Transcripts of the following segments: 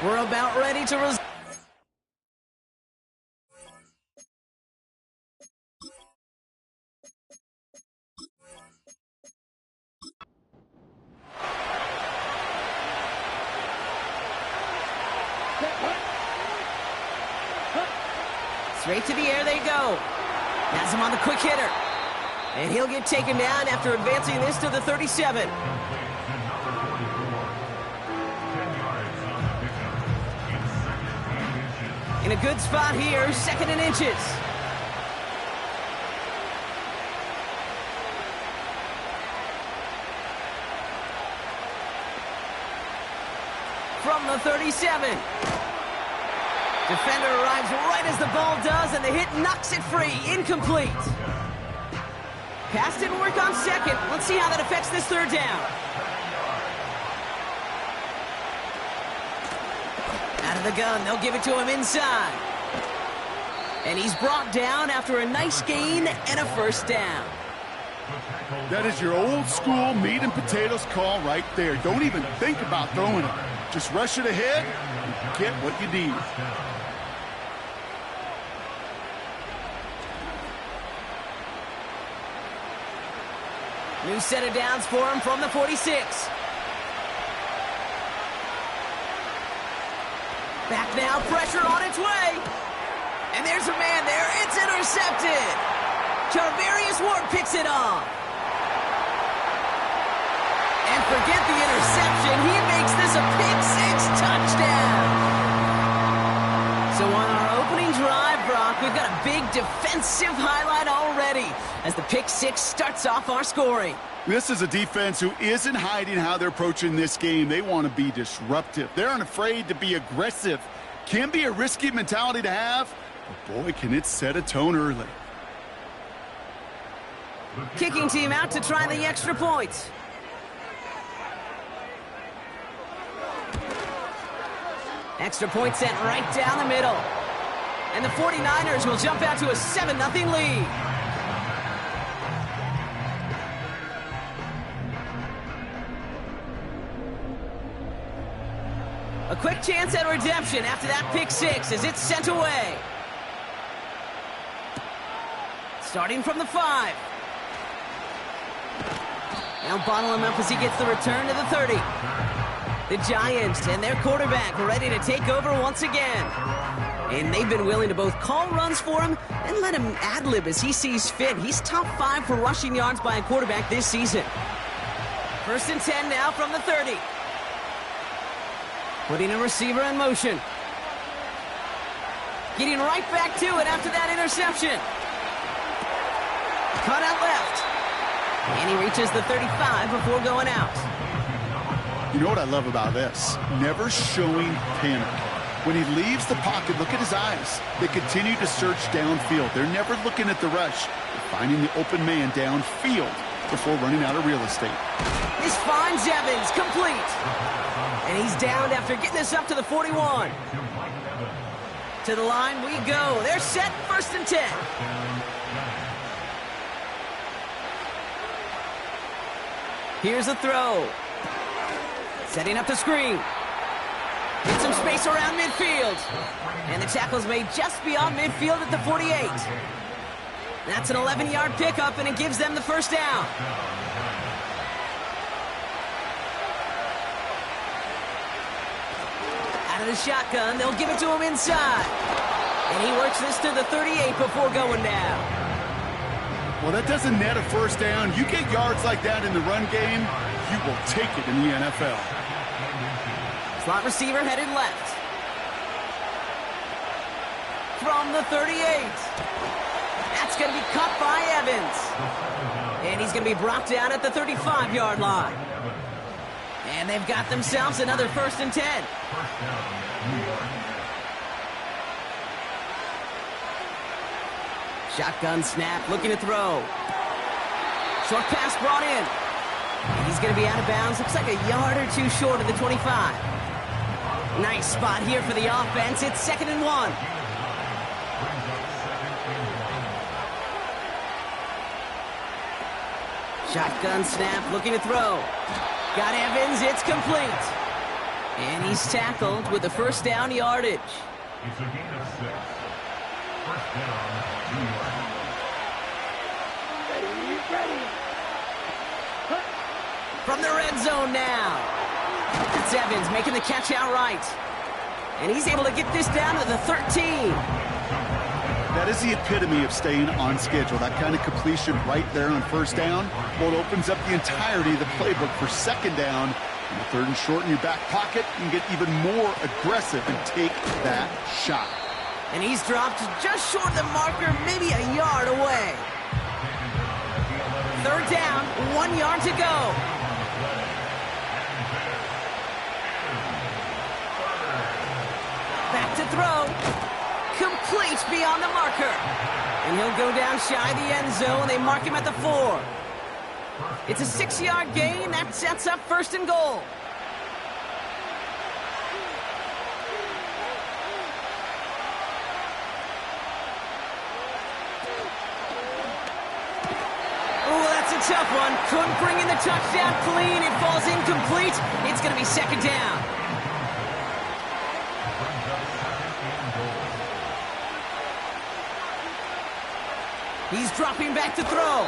We're about ready to straight to the air they go. Has him on the quick hitter. And he'll get taken down after advancing this to the 37. In a good spot here, 2nd and inches. From the 37. Defender arrives right as the ball does, and the hit knocks it free. Incomplete. Pass didn't work on 2nd. Let's see how that affects this 3rd down. Out of the gun, they'll give it to him inside. And he's brought down after a nice gain and a 1st down. That is your old school meat and potatoes call right there. Don't even think about throwing it. Just rush it ahead and get what you need. New set of downs for him from the 46. Back now, pressure on its way. And there's a man there. It's intercepted. Charvarius Ward picks it off. And forget the interception. He makes this a pick-6 touchdown. So on our opening drive, Brock, we've got a big defensive highlight already as the pick-6 starts off our scoring. This is a defense who isn't hiding how they're approaching this game. They want to be disruptive. They're unafraid to be aggressive. Can be a risky mentality to have, but boy, can it set a tone early. Kicking team out to try the extra point. Extra point sent right down the middle. And the 49ers will jump out to a 7-0 lead. A quick chance at redemption after that pick-6 as it's sent away. Starting from the 5. Now bottle him up as he gets the return to the 30. The Giants and their quarterback ready to take over once again. And they've been willing to both call runs for him and let him ad-lib as he sees fit. He's top 5 for rushing yards by a quarterback this season. 1st and 10 now from the 30. Putting a receiver in motion. Getting right back to it after that interception. Cut out left. And he reaches the 35 before going out. You know what I love about this? Never showing panic. When he leaves the pocket, look at his eyes. They continue to search downfield. They're never looking at the rush. They're finding the open man downfield before running out of real estate. This finds Evans, complete. And he's downed after getting this up to the 41. To the line we go. They're set, 1st and 10. Here's a throw. Setting up the screen. Get some space around midfield. And the tackle's made just beyond midfield at the 48. That's an 11-yard pickup, and it gives them the 1st down. Out of the shotgun, they'll give it to him inside. And he works this to the 38 before going down. Well, that doesn't net a 1st down. You get yards like that in the run game, you will take it in the NFL. Slot receiver headed left. From the 38. That's going to be cut by Evans. And he's going to be brought down at the 35-yard line. And they've got themselves another 1st and 10. Shotgun snap, looking to throw. Short pass brought in. And he's going to be out of bounds. Looks like a yard or two short of the 25. Nice spot here for the offense. It's 2nd and 1. Shotgun snap, looking to throw. Got Evans, it's complete. And he's tackled with the first down yardage. It's a gain of 6. First down, New York. From the red zone now. It's Evans making the catch outright. And he's able to get this down to the 13. That is the epitome of staying on schedule. That kind of completion right there on first down. Well, it opens up the entirety of the playbook for second down. In the third and short in your back pocket, you can get even more aggressive and take that shot. And he's dropped just short of the marker, maybe a yard away. Third down, 1 yard to go. Back to throw. Complete beyond the marker. And he'll go down shy of the end zone. They mark him at the 4. It's a 6-yard gain. That sets up first and goal. Oh, that's a tough one. Couldn't bring in the touchdown clean. It falls incomplete. It's going to be second down. He's dropping back to throw.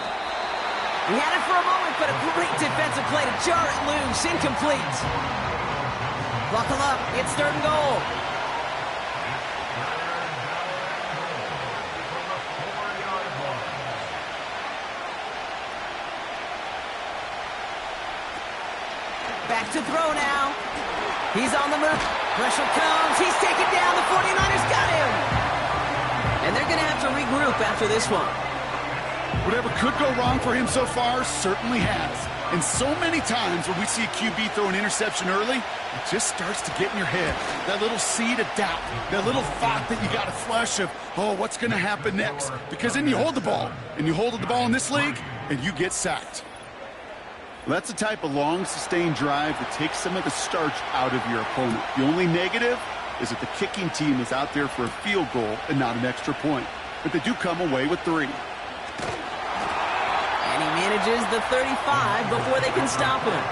He had it for a moment, but a great defensive play to jar it loose. Incomplete. Buckle up. It's third and goal. Back to throw now. He's on the move. Pressure comes. He's taken down. The 49ers got him. And they're going to have to regroup after this one. Whatever could go wrong for him so far certainly has. And so many times when we see a QB throw an interception early, it just starts to get in your head. That little seed of doubt, that little thought that you got to flush of, oh, what's going to happen next? Because then you hold the ball, and you hold the ball in this league, and you get sacked. Well, that's the type of long, sustained drive that takes some of the starch out of your opponent. The only negative is that the kicking team is out there for a field goal and not an extra point. But they do come away with 3. And he manages the 35 before they can stop him.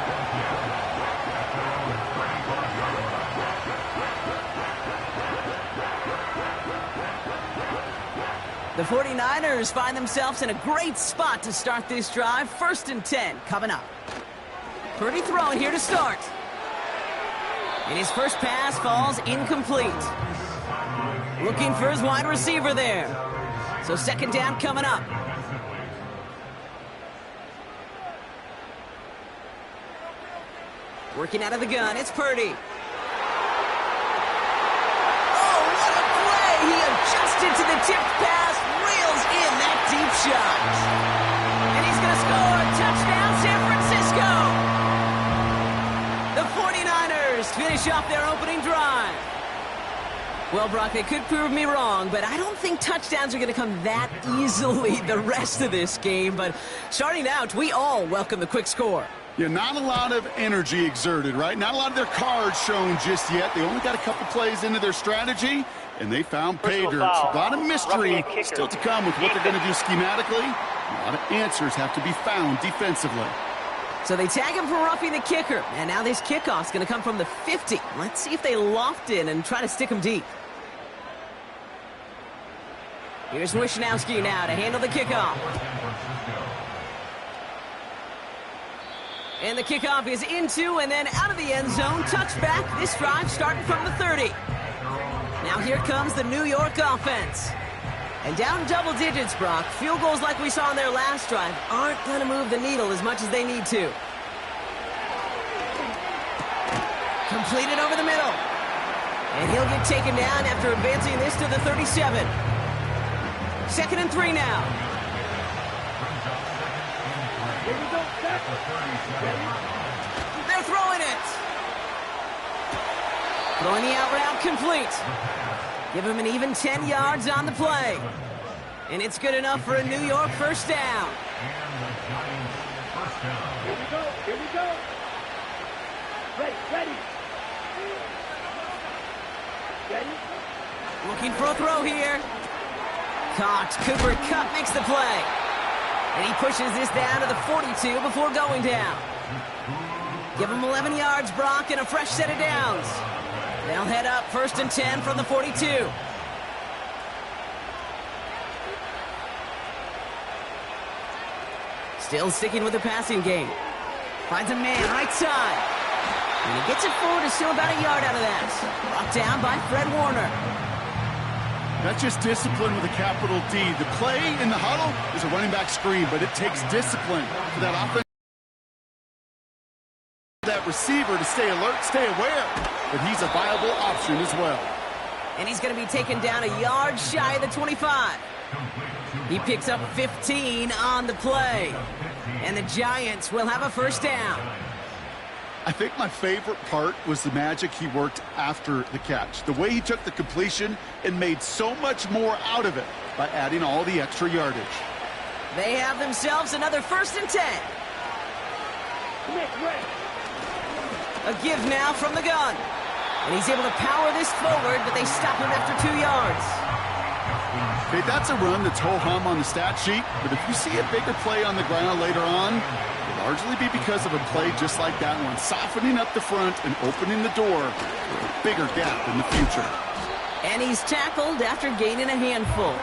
The 49ers find themselves in a great spot to start this drive. 1st and 10 coming up. Purdy throwing here to start. And his first pass falls incomplete. Looking for his wide receiver there. So second down coming up. Working out of the gun, it's Purdy. Oh, what a play! He adjusted to the tipped pass, reels in that deep shot. And he's going to score. Touchdown, San Francisco! The 49ers finish off their opening drive. Well, Brock, they could prove me wrong, but I don't think touchdowns are going to come that easily the rest of this game. But starting out, we all welcome the quick score. Yeah, not a lot of energy exerted, right? Not a lot of their cards shown just yet. They only got a couple plays into their strategy, and they found pay dirt. A lot of mystery still to come with what they're going to do schematically. A lot of answers have to be found defensively. So they tag him for roughing the kicker, and now this kickoff's going to come from the 50. Let's see if they loft in and try to stick him deep. Here's Wishnowski now to handle the kickoff. And the kickoff is into and then out of the end zone. Touchback. This drive starting from the 30. Now here comes the New York offense. And down double digits, Brock. Field goals like we saw in their last drive aren't going to move the needle as much as they need to. Completed over the middle. And he'll get taken down after advancing this to the 37. 2nd and 3 now. They're throwing it. Throwing the out route complete. Give him an even 10 yards on the play. And it's good enough for a New York first down. Here we go. Here we go. Ready. Ready. Ready. Looking for a throw here. Caught. Cooper Kupp makes the play. And he pushes this down to the 42 before going down. Give them 11 yards, Brock, and a fresh set of downs. They'll head up 1st and 10 from the 42. Still sticking with the passing game. Finds a man right side. And he gets it forward to steal about a yard out of that. Brought down by Fred Warner. That's just discipline with a capital D. The play in the huddle is a running back screen, but it takes discipline for that offense, that receiver to stay alert, stay aware. But he's a viable option as well. And he's going to be taken down a yard shy of the 25. He picks up 15 on the play. And the Giants will have a first down. I think my favorite part was the magic he worked after the catch. The way he took the completion and made so much more out of it by adding all the extra yardage. They have themselves another 1st and 10. A give now from the gun. And he's able to power this forward, but they stop him after 2 yards. Okay, that's a run that's ho-hum on the stat sheet, but if you see a bigger play on the ground later on, it'll largely be because of a play just like that one, softening up the front and opening the door for a bigger gap in the future. And he's tackled after gaining a handful.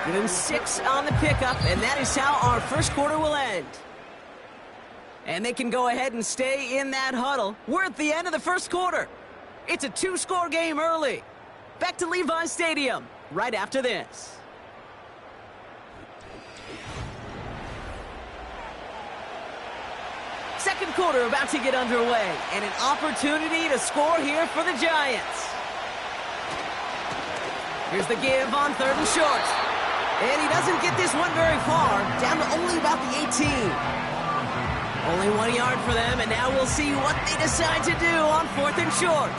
Give him 6 on the pickup, and that is how our first quarter will end. And they can go ahead and stay in that huddle. We're at the end of the first quarter. It's a 2-score game early. Back to Levi's Stadium right after this. Second quarter about to get underway, and an opportunity to score here for the Giants. Here's the give on 3rd and short. And he doesn't get this one very far, down to only about the 18. Only 1 yard for them, and now we'll see what they decide to do on 4th and short.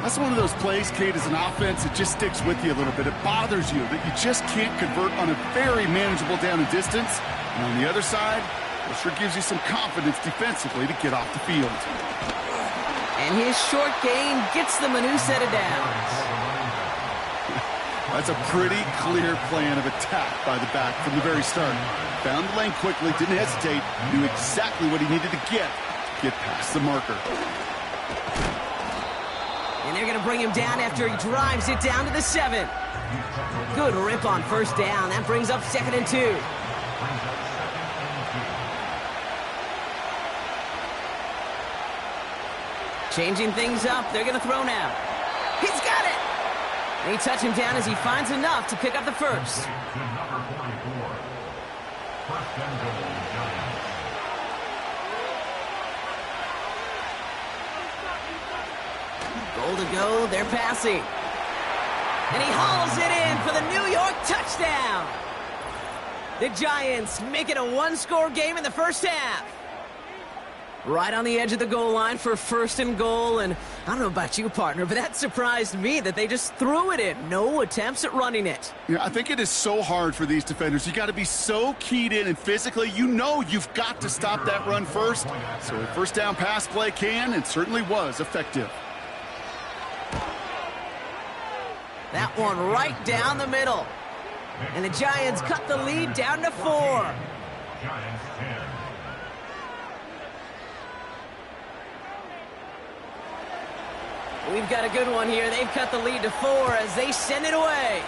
That's one of those plays, Kate, as an offense, it just sticks with you a little bit. It bothers you that you just can't convert on a very manageable down and distance. And on the other side, it sure gives you some confidence defensively to get off the field. And his short gain gets them a new set of downs. That's a pretty clear plan of attack by the back from the very start. Found the lane quickly, didn't hesitate, knew exactly what he needed to get past the marker. And they're going to bring him down after he drives it down to the 7. Good rip on 1st down. That brings up 2nd and 2. Changing things up. They're going to throw now. He's got it! They touch him down as he finds enough to pick up the first. Goal to go, they're passing. And he hauls it in for the New York touchdown. The Giants make it a 1-score game in the first half. Right on the edge of the goal line for 1st and goal, and I don't know about you, partner, but that surprised me that they just threw it in. No attempts at running it. Yeah, I think it is so hard for these defenders. You got to be so keyed in, and physically, you know you've got to stop that run first. So a 1st down pass play can and certainly was effective. That one right down the middle. And the Giants cut the lead down to 4. Giants 10. We've got a good one here. They've cut the lead to 4 as they send it away.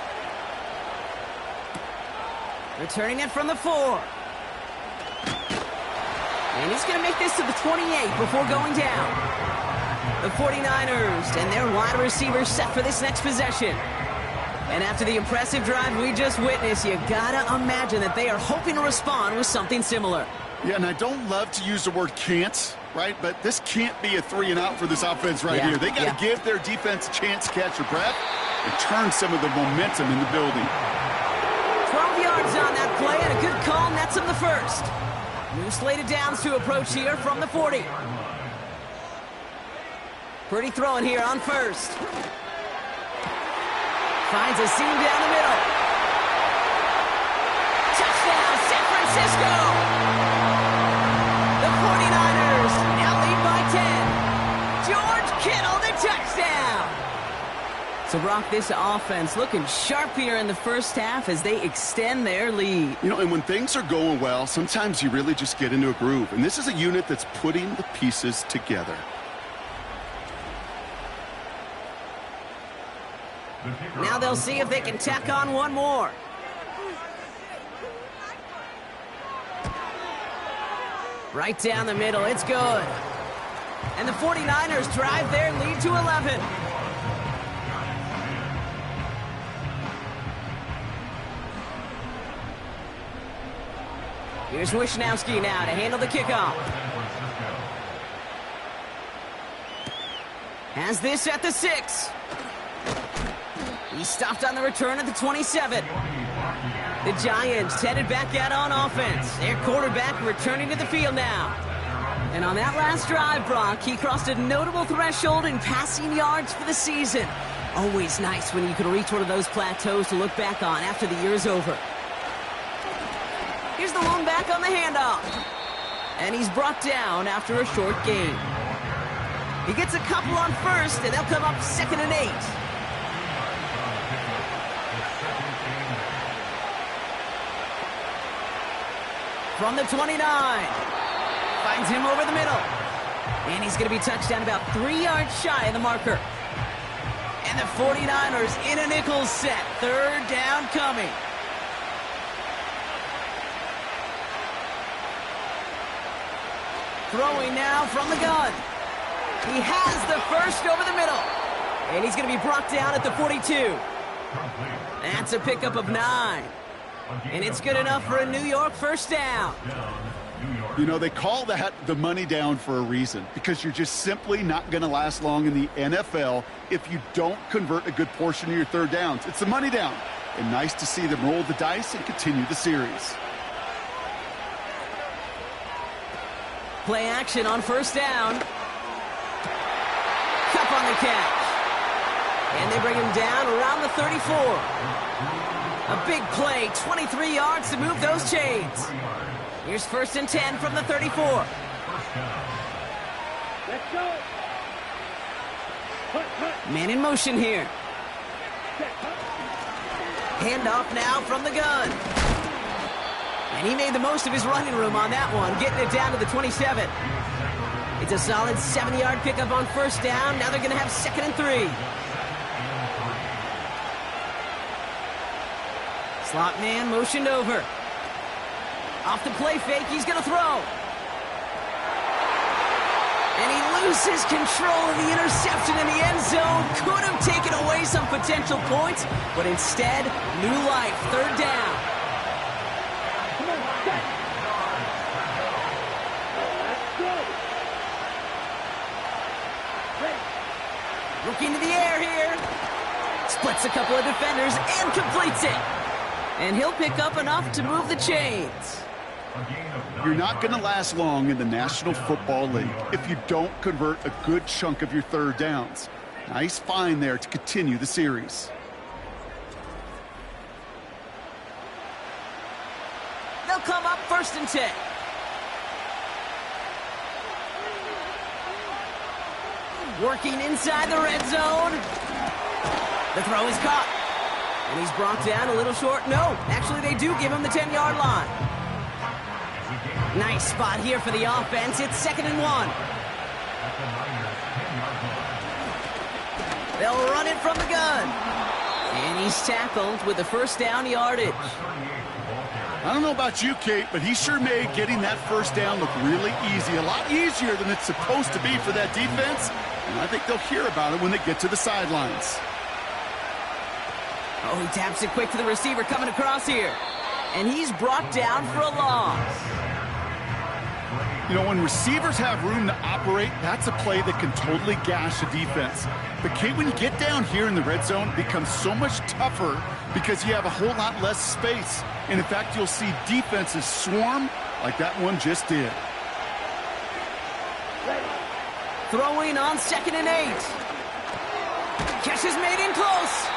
Returning it from the 4. And he's going to make this to the 28 before going down. The 49ers and their wide receivers set for this next possession. And after the impressive drive we just witnessed, you gotta imagine that they are hoping to respond with something similar. Yeah, and I don't love to use the word can't, right? But this can't be a 3-and-out for this offense right here. They got to give their defense a chance to catch their breath and turn some of the momentum in the building. 12 yards on that play, and a good call nets him the first. New slated downs to approach here from the 40. Pretty throwing here on 1st. Finds a seam down the middle. Touchdown, San Francisco! The 49ers now lead by 10. George Kittle, the touchdown! So, Brock, this offense looking sharp here in the first half as they extend their lead. You know, and when things are going well, sometimes you really just get into a groove. And this is a unit that's putting the pieces together. Now they'll see if they can tack on one more. Right down the middle, it's good. And the 49ers drive their lead to 11. Here's Wishnowski now to handle the kickoff. Has this at the 6. He stopped on the return at the 27. The Giants headed back out on offense. Their quarterback returning to the field now. And on that last drive, Brock, he crossed a notable threshold in passing yards for the season. Always nice when you can reach one of those plateaus to look back on after the year is over. Here's the lone back on the handoff. And he's brought down after a short gain. He gets a couple on first, and they'll come up 2nd and 8. From the 29. Finds him over the middle. And he's going to be touched down about 3 yards shy of the marker. And the 49ers in a nickel set. 3rd down coming. Throwing now from the gun. He has the first over the middle. And he's going to be brought down at the 42. That's a pickup of 9. And it's good enough for a New York first down. You know, they call that the money down for a reason, because you're just simply not going to last long in the NFL if you don't convert a good portion of your 3rd downs. It's the money down. And nice to see them roll the dice and continue the series. Play action on first down. Cup on the catch. And they bring him down around the 34. A big play, 23 yards to move those chains. Here's 1st and 10 from the 34. Let's go. Man in motion here. Handoff now from the gun. And he made the most of his running room on that one, getting it down to the 27. It's a solid 7-yard pickup on first down. Now they're going to have 2nd and 3. Slot man motioned over. Off the play fake, he's going to throw. And he loses control of the interception in the end zone. Could have taken away some potential points, but instead, new life, 3rd down. Come on, set. That's good. Ready. Looking to the air here. Splits a couple of defenders and completes it. And he'll pick up enough to move the chains. You're not going to last long in the National Football League if you don't convert a good chunk of your 3rd downs. Nice find there to continue the series. They'll come up 1st and 10. Working inside the red zone. The throw is caught. And he's brought down a little short. No, actually they do give him the 10-yard line. Nice spot here for the offense. It's 2nd and 1. They'll run it from the gun. And he's tackled with the first down yardage. I don't know about you, Kate, but he sure made getting that first down look really easy. A lot easier than it's supposed to be for that defense. And I think they'll hear about it when they get to the sidelines. Oh, he taps it quick to the receiver coming across here. And he's brought down for a loss. You know, when receivers have room to operate, that's a play that can totally gash a defense. But, Kate, when you get down here in the red zone, it becomes so much tougher because you have a whole lot less space. And, in fact, you'll see defenses swarm like that one just did. Throwing on 2nd and 8. Catch is made in close.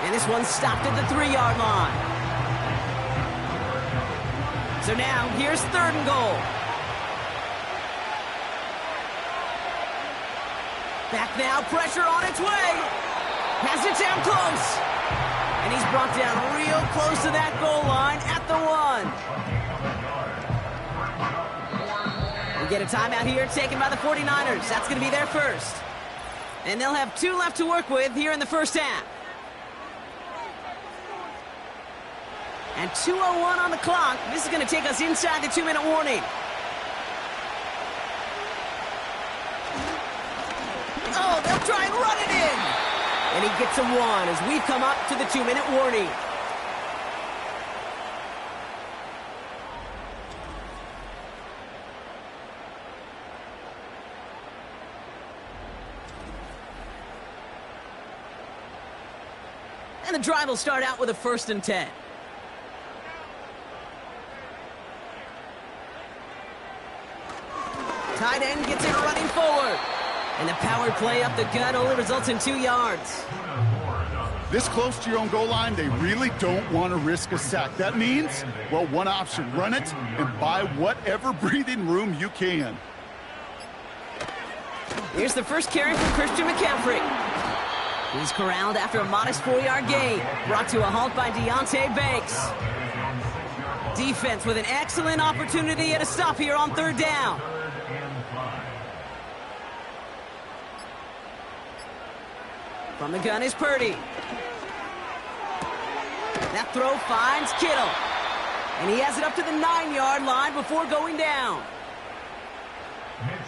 And this one's stopped at the 3-yard line. So now, here's 3rd and goal. Back now, pressure on its way. Has it down close. And he's brought down real close to that goal line at the 1. We get a timeout here taken by the 49ers. That's going to be their first. And they'll have 2 left to work with here in the first half. And 2:01 on the clock. This is going to take us inside the 2-minute warning. Oh, they'll try and run it in. And he gets a 1 as we've come up to the 2-minute warning. And the drive will start out with a 1st and 10. Tight end gets it running forward. And the power play up the gut only results in 2 yards. This close to your own goal line, they really don't want to risk a sack. That means, well, one option, run it and buy whatever breathing room you can. Here's the first carry from Christian McCaffrey. He's corralled after a modest 4-yard gain, brought to a halt by Deonte Banks. Defense with an excellent opportunity at a stop here on 3rd down. From the gun is Purdy. That throw finds Kittle. And he has it up to the 9-yard line before going down.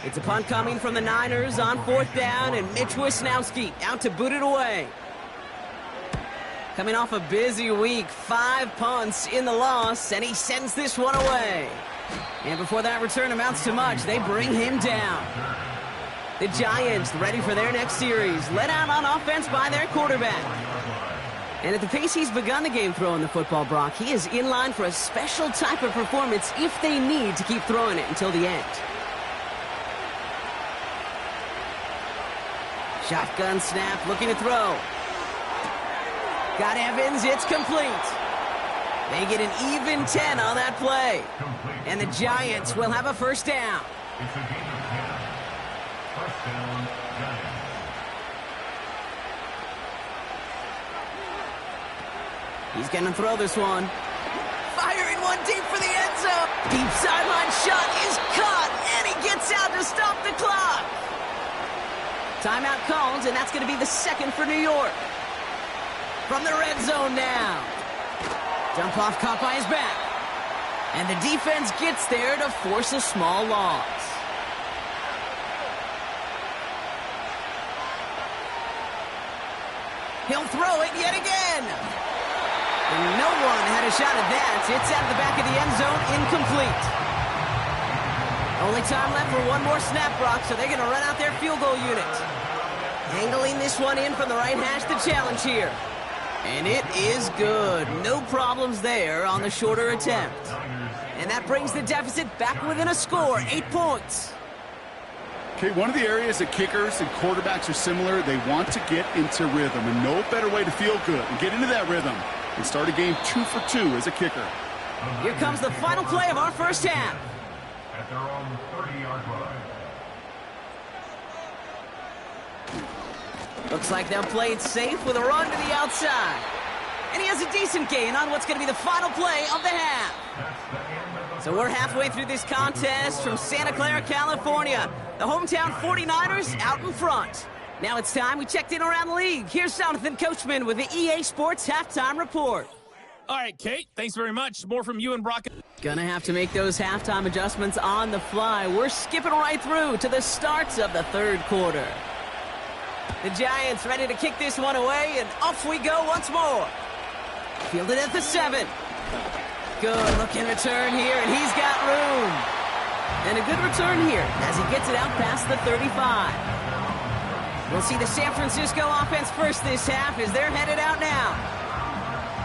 It's a punt coming from the Niners on 4th down, and Mitch Wisnowski out to boot it away. Coming off a busy week, 5 punts in the loss, and he sends this one away. And before that return amounts to much, they bring him down. The Giants ready for their next series, led out on offense by their quarterback. And at the pace he's begun the game throwing the football, Brock, he is in line for a special type of performance if they need to keep throwing it until the end. Shotgun snap, looking to throw. Got Evans, it's complete. They get an even 10 on that play. And the Giants will have a 1st down. It's a game of 10. 1st down, Giants. He's going to throw this one. Firing one deep for the end zone. Deep sideline shot is caught, and he gets out to stop the clock. Timeout called, and that's going to be the 2nd for New York. From the red zone now. Dump off caught by his back. And the defense gets there to force a small loss. He'll throw it yet again. And no one had a shot at that. It's out of the back of the end zone, incomplete. Only time left for one more snap, Brock, so they're going to run out their field goal unit. Angling this one in from the right hash, the challenge here. And it is good. No problems there on the shorter attempt. And that brings the deficit back within a score, 8 points. Okay, one of the areas that kickers and quarterbacks are similar, they want to get into rhythm. And no better way to feel good and get into that rhythm and start a game 2 for 2 as a kicker. Here comes the final play of our first half. At their own 30-yard line. Looks like they'll play it safe with a run to the outside. And he has a decent gain on what's going to be the final play of the half. So we're halfway through this contest from Santa Clara, California. The hometown 49ers out in front. Now it's time we checked in around the league. Here's Jonathan Coachman with the EA Sports Halftime Report. All right, Kate, thanks very much. More from you and Brock. Gonna have to make those halftime adjustments on the fly. We're skipping right through to the starts of the 3rd quarter. The Giants ready to kick this one away, and off we go once more. Fielded at the 7. Good looking return here, and he's got room. And a good return here as he gets it out past the 35. We'll see the San Francisco offense first this half as they're headed out now.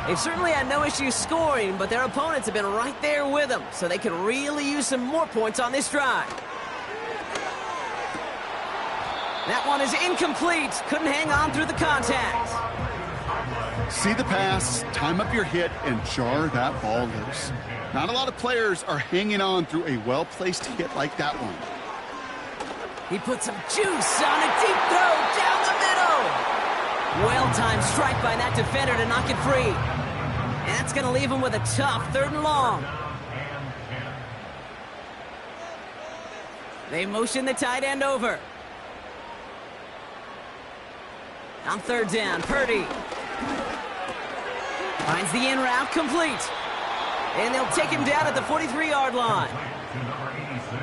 They've certainly had no issues scoring, but their opponents have been right there with them, so they could really use some more points on this drive. That one is incomplete. Couldn't hang on through the contact. See the pass, time up your hit, and jar that ball loose. Not a lot of players are hanging on through a well-placed hit like that one. He put some juice on a deep throw down the middle. Well-timed strike by that defender to knock it free. And that's going to leave him with a tough 3rd and long. They motion the tight end over. On 3rd down, Purdy finds the in route complete. And they'll take him down at the 43-yard line.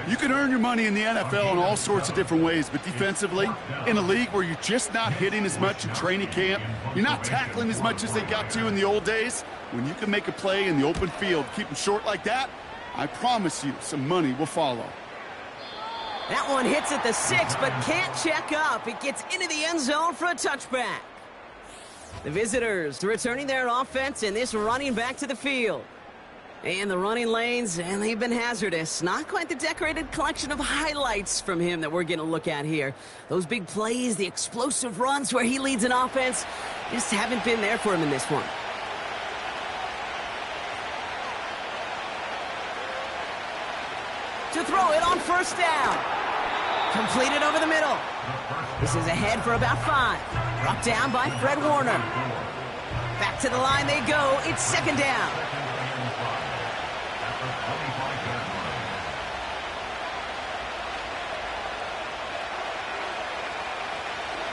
You can earn your money in the NFL in all sorts of different ways, but defensively, in a league where you're just not hitting as much in training camp, you're not tackling as much as they got to in the old days, when you can make a play in the open field, keep them short like that, I promise you some money will follow. That one hits at the 6, but can't check up. It gets into the end zone for a touchback. The visitors returning their offense and this running back to the field. And the running lanes, and they've been hazardous. Not quite the decorated collection of highlights from him that we're going to look at here. Those big plays, the explosive runs where he leads an offense, just haven't been there for him in this one. To throw it on 1st down. Completed over the middle. This is ahead for about 5. Brought down by Fred Warner. Back to the line they go. It's 2nd down.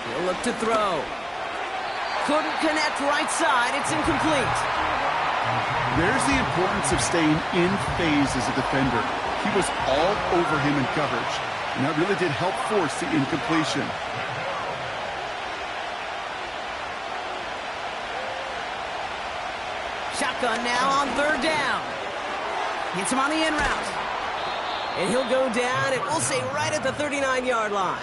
He'll look to throw. Couldn't connect right side. It's incomplete. There's the importance of staying in phase as a defender. He was all over him in coverage, and that really did help force the incompletion. Shotgun now on 3rd down. Hits him on the in route. And he'll go down, and we'll say right at the 39-yard line.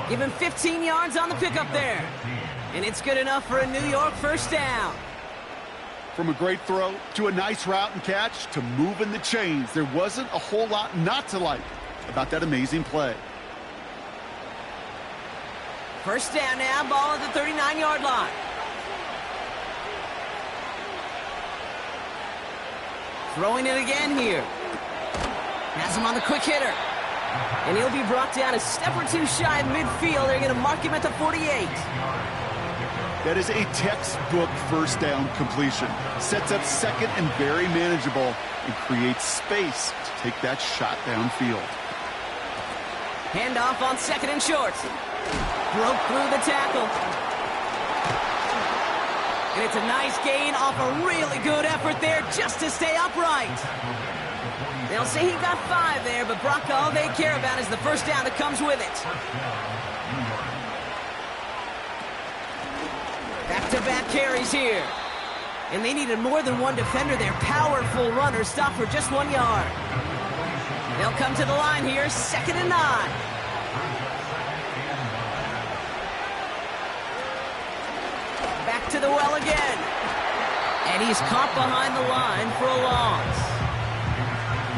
Give him 15 yards on the pickup there. And it's good enough for a New York 1st down. From a great throw to a nice route and catch to moving the chains, there wasn't a whole lot not to like about that amazing play. 1st down now, ball at the 39-yard line. Throwing it again here. Has him on the quick hitter. And he'll be brought down a step or 2 shy of midfield. They're going to mark him at the 48. That is a textbook 1st down completion. Sets up 2nd and very manageable and creates space to take that shot downfield. Handoff on 2nd and short. Broke through the tackle. And it's a nice gain off a really good effort there just to stay upright. They'll say he got 5 there, but Brock, all they care about is the 1st down that comes with it. Back-to-back carries here. And they needed more than one defender there. Powerful runner, stop for just 1 yard. They'll come to the line here, 2nd and 9. Back to the well again. And he's caught behind the line for a loss.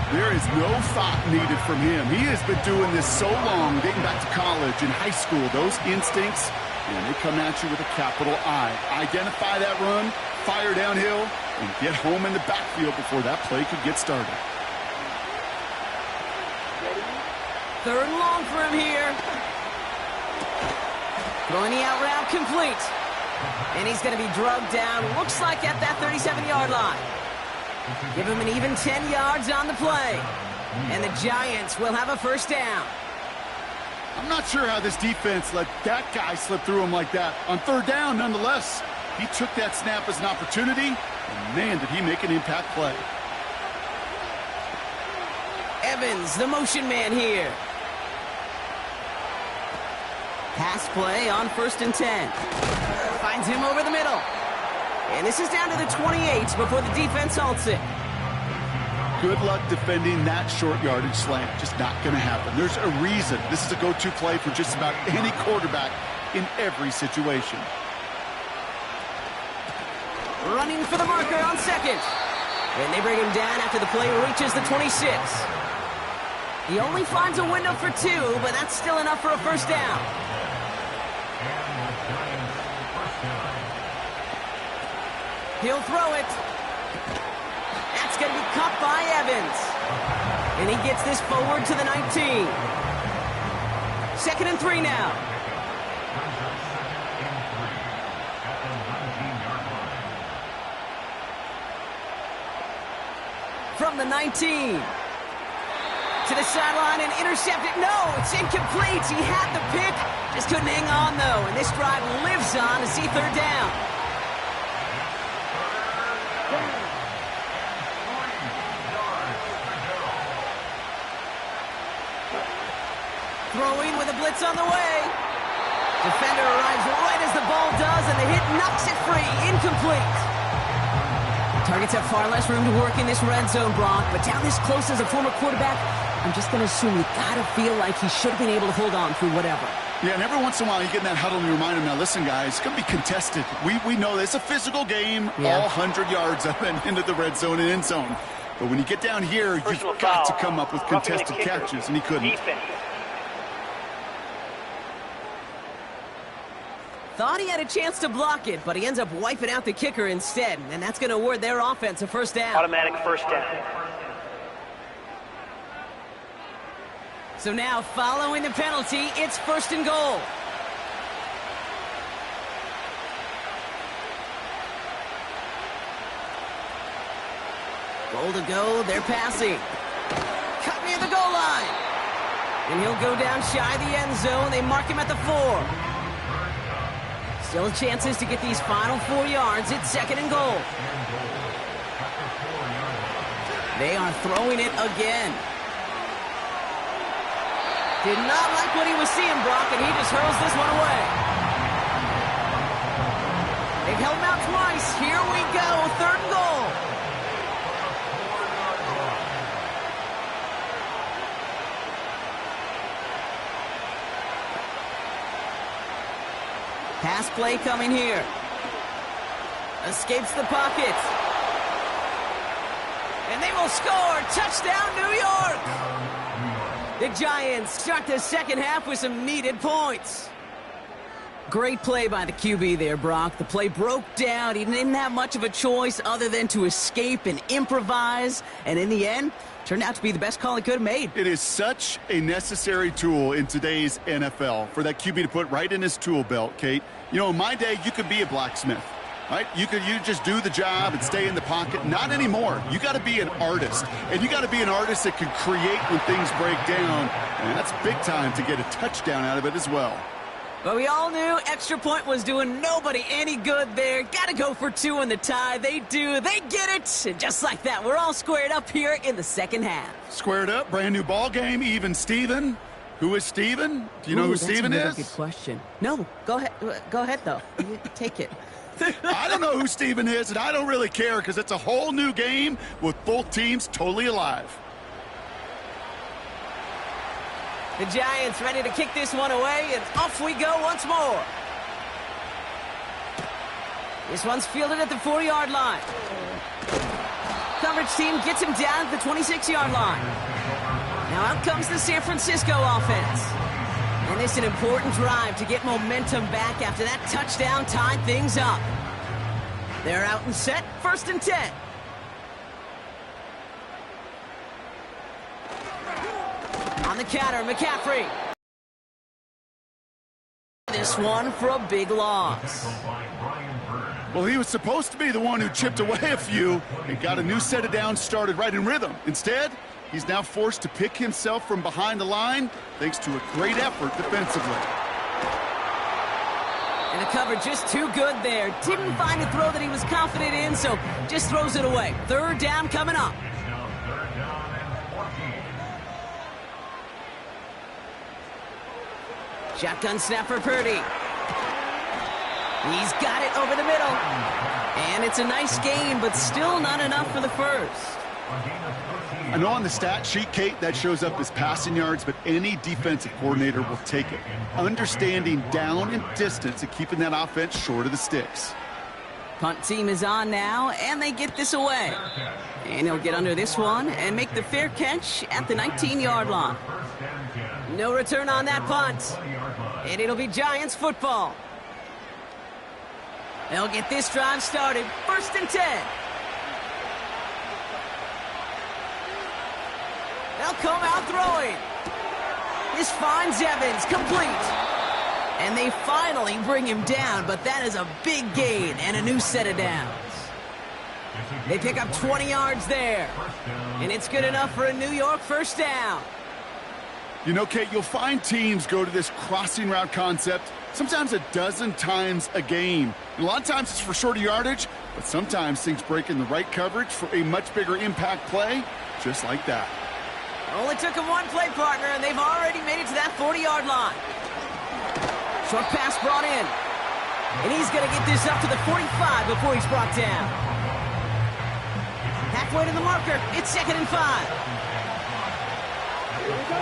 There is no thought needed from him. He has been doing this so long, dating back to college and high school. Those instincts, and they come at you with a capital I. Identify that run, fire downhill, and get home in the backfield before that play could get started. 3rd and long for him here. Throwing the out route complete. And he's going to be drugged down, looks like at that 37-yard line. Give him an even 10 yards on the play. And the Giants will have a 1st down. I'm not sure how this defense let that guy slip through him like that. On 3rd down, nonetheless, he took that snap as an opportunity, and man, did he make an impact play. Evans, the motion man here. Pass play on 1st and 10. Finds him over the middle. And this is down to the 28 before the defense halts it. Good luck defending that short yardage slant. Just not going to happen. There's a reason this is a go-to play for just about any quarterback in every situation. Running for the marker on 2nd. And they bring him down after the play reaches the 26. He only finds a window for 2, but that's still enough for a 1st down. He'll throw it. That's going to be caught by Evans. And he gets this forward to the 19. 2nd and 3 now. from the 19. To the sideline and intercepted. No, it's incomplete. He had the pick. Just couldn't hang on, though. And this drive lives on to see third down. Throwing with a blitz on the way. Defender arrives right as the ball does, and the hit knocks it free. Incomplete. Targets have far less room to work in this red zone, Brock, but down this close as a former quarterback, I'm just going to assume you got to feel like he should have been able to hold on through whatever. Yeah, and every once in a while you get in that huddle and you remind him, now listen, guys, it's going to be contested. We know it's a physical game, all 100 yards up and into the red zone and end zone. But when you get down here, you've got to come up with contested catches, and he couldn't. Thought he had a chance to block it, but he ends up wiping out the kicker instead, and that's going to award their offense a first down. Automatic first down. So now, following the penalty, it's first and goal. Goal to go, they're passing. Cut near the goal line. And he'll go down shy of the end zone. They mark him at the 4. Still chances to get these final 4 yards. It's second and goal. They are throwing it again. Did not like what he was seeing, Brock, and he just hurls this one away. They've held him out twice. Here we go, third and goal. Pass play coming here. Escapes the pocket. And they will score. Touchdown, New York. The Giants start the second half with some needed points. Great play by the QB there, Brock. The play broke down. He didn't have much of a choice other than to escape and improvise. And in the end, turned out to be the best call he could have made. It is such a necessary tool in today's NFL for that QB to put right in his tool belt, Kate. You know, in my day, you could be a blacksmith, right? You just do the job and stay in the pocket. Not anymore. You got to be an artist, and you got to be an artist that can create when things break down, and that's big time to get a touchdown out of it as well. But we all knew extra point was doing nobody any good there. Got to go for 2 in the tie. They do. They get it. And just like that, we're all squared up here in the second half. Squared up, brand new ball game, even Steven. Who is Steven? Do you know who Steven is? That's a good question. No, go ahead. Go ahead, though. Take it. I don't know who Steven is, and I don't really care because it's a whole new game with both teams totally alive. The Giants ready to kick this one away, and off we go once more. This one's fielded at the 4-yard line. Coverage team gets him down at the 26-yard line. Now out comes the San Francisco offense. And it's an important drive to get momentum back after that touchdown tied things up. They're out and set, first and 10. On the counter, McCaffrey. This one for a big loss. Well, he was supposed to be the one who chipped away a few and got a new set of downs started right in rhythm. Instead, he's now forced to pick himself from behind the line thanks to a great effort defensively. And the cover just too good there. Didn't find a throw that he was confident in, so just throws it away. Third down coming up. Shotgun snap for Purdy. He's got it over the middle. And it's a nice gain, but still not enough for the first. I know on the stat sheet, Kate, that shows up as passing yards, but any defensive coordinator will take it. Understanding down and distance and keeping that offense short of the sticks. Punt team is on now, and they get this away. And he'll get under this one and make the fair catch at the 19-yard line. No return on that punt. And it'll be Giants football. They'll get this drive started. First and 10. They'll come out throwing. This finds Evans, complete. And they finally bring him down, but that is a big gain and a new set of downs. They pick up 20 yards there. And it's good enough for a New York first down. You know, Kate, you'll find teams go to this crossing route concept sometimes a dozen times a game. And a lot of times it's for shorter yardage, but sometimes things break in the right coverage for a much bigger impact play, just like that. Only took him one play, partner, and they've already made it to that 40-yard line. Short pass brought in. And he's going to get this up to the 45 before he's brought down. Halfway to the marker. It's 2nd and 5. Here we go.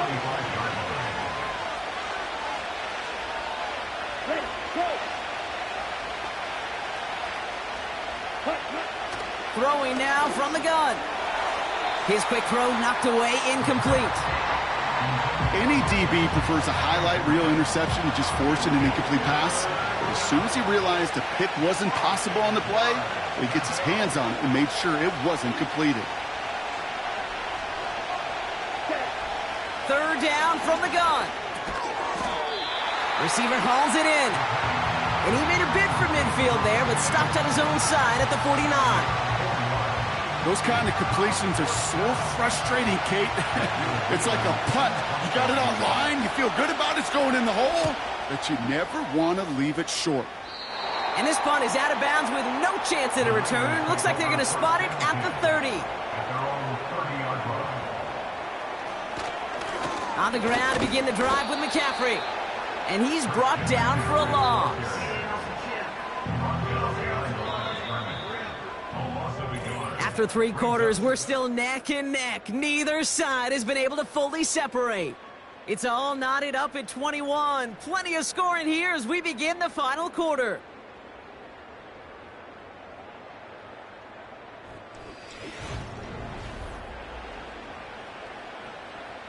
Ready, go. Throwing now from the gun. His quick throw knocked away, incomplete. Any DB prefers a highlight reel interception to just forcing an incomplete pass. But as soon as he realized a pick wasn't possible on the play, he gets his hands on it and made sure it wasn't completed. 3rd down from the gun. Receiver hauls it in. And he made a bid for midfield there, but stopped on his own side at the 49. Those kind of completions are so frustrating, Kate. It's like a putt. You got it on line, you feel good about it's going in the hole, but you never want to leave it short. And this punt is out of bounds with no chance at a return. Looks like they're going to spot it at the 30. On the ground to begin the drive with McCaffrey. And he's brought down for a loss. After 3 quarters, we're still neck and neck. Neither side has been able to fully separate. It's all knotted up at 21. Plenty of scoring here as we begin the final quarter.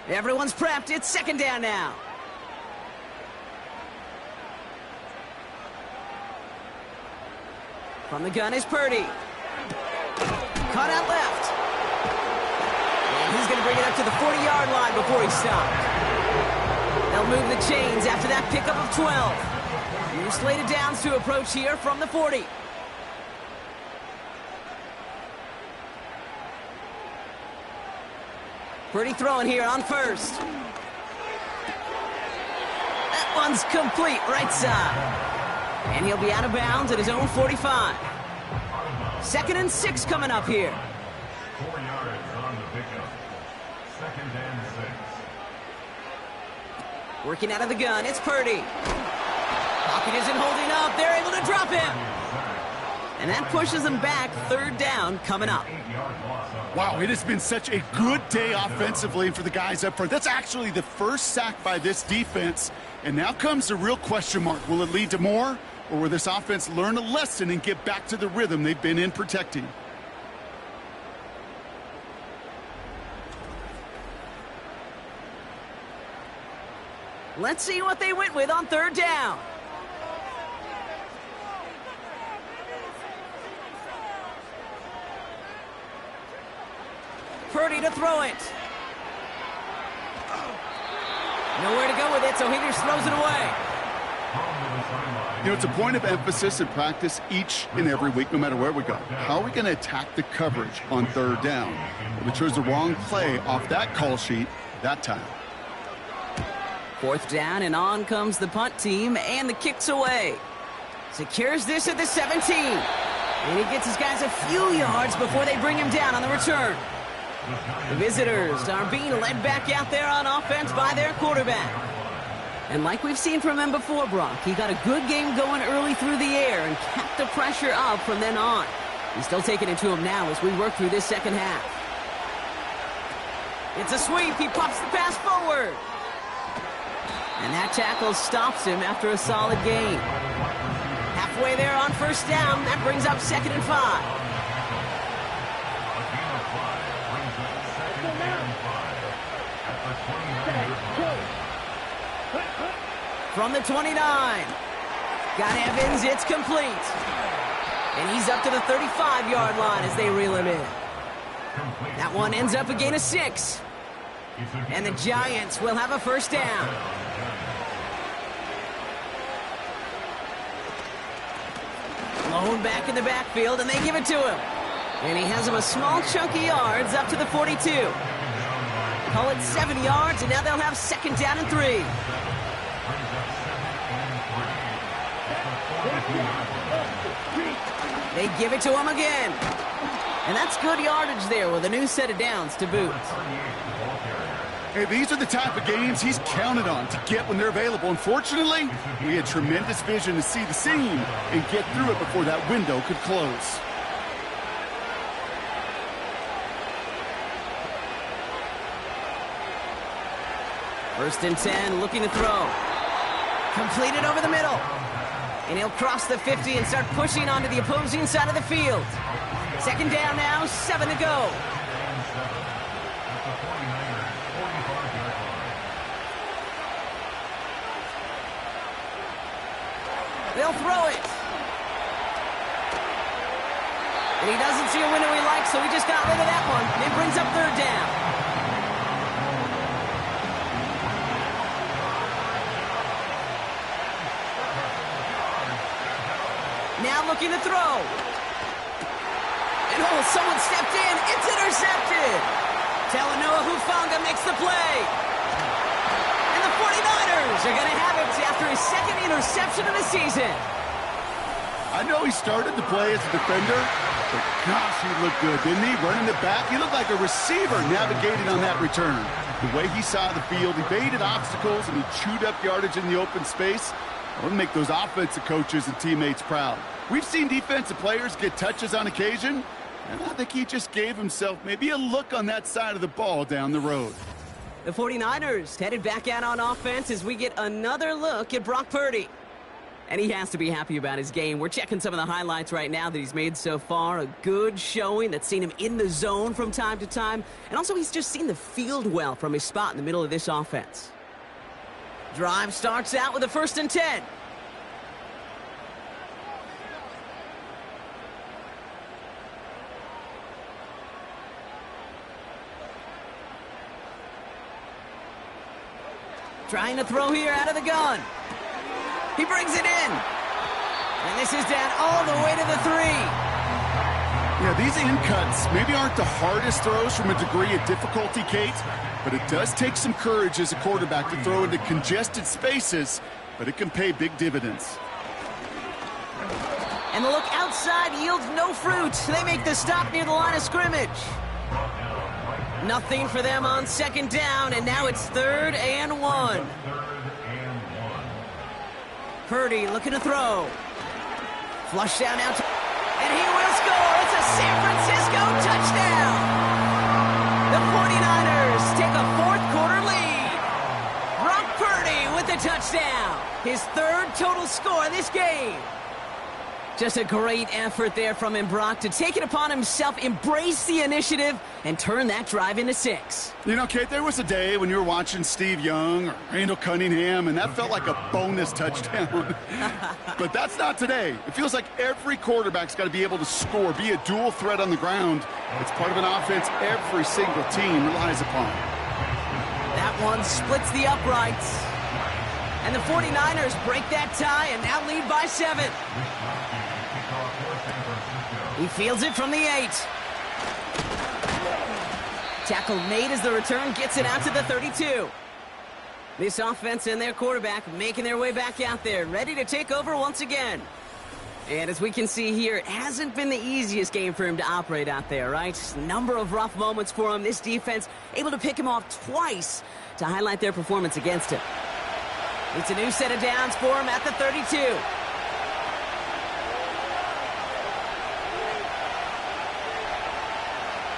Everyone's prepped. It's 2nd down now. From the gun is Purdy. Cut out left. And he's going to bring it up to the 40-yard line before he's stopped. They'll move the chains after that pickup of 12. New slated downs to approach here from the 40. Purdy throwing here on 1st. That one's complete right side. And he'll be out of bounds at his own 45. 2nd and 6 coming up here. 4 yards on the pickup. 2nd and 6. Working out of the gun, it's Purdy. Pocket isn't holding up. They're able to drop him. And that pushes them back. 3rd down coming up. Wow, it has been such a good day offensively for the guys up front. That's actually the first sack by this defense. And now comes the real question mark. Will it lead to more? Or will this offense learn a lesson and get back to the rhythm they've been in protecting? Let's see what they went with on 3rd down. Purdy to throw it. Nowhere to go with it, so Higgins throws it away. You know, it's a point of emphasis in practice each and every week, no matter where we go. How are we going to attack the coverage on 3rd down? Well, we chose the wrong play off that call sheet that time. 4th down, and on comes the punt team, and the kick's away. Secures this at the 17. And he gets his guys a few yards before they bring him down on the return. The visitors are being led back out there on offense by their quarterback. And like we've seen from him before, Brock, he got a good game going early through the air and kept the pressure up from then on. He's still taking it to him now as we work through this 2nd half. It's a sweep. He pops the pass forward. And that tackle stops him after a solid gain. Halfway there on 1st down. That brings up 2nd and 5. From the 29. Got Evans, it's complete. And he's up to the 35-yard line as they reel him in. That one ends up a gain of 6. And the Giants will have a 1st down. Blown back in the backfield, and they give it to him. And he has him a small chunk of yards up to the 42. Call it 7 yards, and now they'll have second down and 3. They give it to him again. And that's good yardage there with a new set of downs to boot. Hey, these are the type of games he's counted on to get when they're available. Unfortunately, we had tremendous vision to see the seam and get through it before that window could close. First and 10, looking to throw. Completed over the middle. And he'll cross the 50 and start pushing onto the opposing side of the field. Second down now, 7 to go. They'll throw it. And he doesn't see a window he likes, so he just got rid of that one. It brings up third down. Now looking to throw. And oh, someone stepped in. It's intercepted. Talanoa Hufanga makes the play. And the 49ers are going to have it after his second interception of the season. I know he started to play as a defender, but gosh, he looked good, didn't he? Running the back, he looked like a receiver navigating on that return. The way he saw the field, he baited obstacles, and he chewed up yardage in the open space. I want to make those offensive coaches and teammates proud. We've seen defensive players get touches on occasion, and I think he just gave himself maybe a look on that side of the ball down the road. The 49ers headed back out on offense as we get another look at Brock Purdy. And he has to be happy about his game. We're checking some of the highlights right now that he's made so far. A good showing that's seen him in the zone from time to time. And also he's just seen the field well from his spot in the middle of this offense. Drive starts out with a first and 10. Trying to throw here out of the gun. He brings it in. And this is down all the way to the 3. Yeah, these in cuts maybe aren't the hardest throws from a degree of difficulty, Kate, but it does take some courage as a quarterback to throw into congested spaces, but it can pay big dividends. And the look outside yields no fruit. They make the stop near the line of scrimmage. Nothing for them on second down, and now it's 3rd and 1. Purdy looking to throw. Flush down now, and he will score. It's a San Francisco touchdown. The 49ers take a fourth-quarter lead. Brock Purdy with the touchdown. His 3rd total score in this game. Just a great effort there from him, Brock, to take it upon himself, embrace the initiative, and turn that drive into 6. You know, Kate, there was a day when you were watching Steve Young or Randall Cunningham, and that felt like a bonus touchdown. But that's not today. It feels like every quarterback's got to be able to score, be a dual threat on the ground. It's part of an offense every single team relies upon. That one splits the uprights. And the 49ers break that tie and now lead by 7. He fields it from the 8. Tackle made as the return gets it out to the 32. This offense and their quarterback making their way back out there, ready to take over once again. And as we can see here, it hasn't been the easiest game for him to operate out there, right? Number of rough moments for him. This defense able to pick him off twice to highlight their performance against him. It's a new set of downs for him at the 32.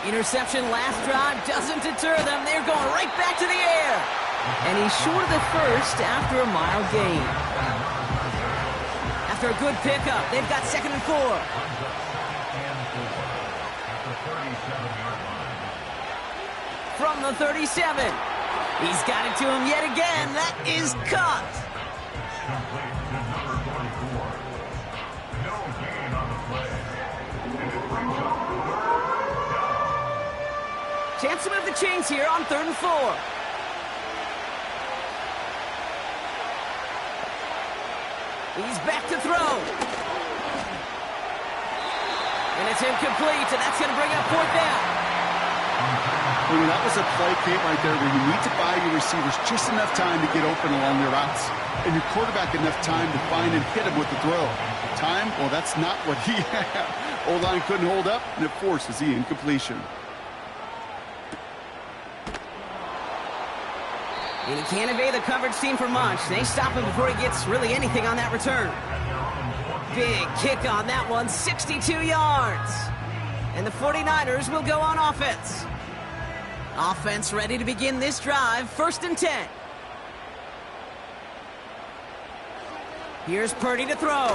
Interception last drive doesn't deter them. They're going right back to the air. And he's short of the first after a mile gain. After a good pickup, they've got 2nd and 4. From the 37. He's got it to him yet again. That is caught. Chance to move the chains here on 3rd and 4. He's back to throw. And it's It's incomplete, and that's going to bring up fourth down. I mean, that was a play, Kate, right there where you need to buy your receivers just enough time to get open along their routes, and your quarterback enough time to find and hit him with the throw. Time, well, that's not what he had. O-line couldn't hold up, and it forces the incompletion. And he can't evade the coverage team for much. They stop him before he gets really anything on that return. Big kick on that one, 62 yards. And the 49ers will go on offense. Offense ready to begin this drive, 1st and 10. Here's Purdy to throw.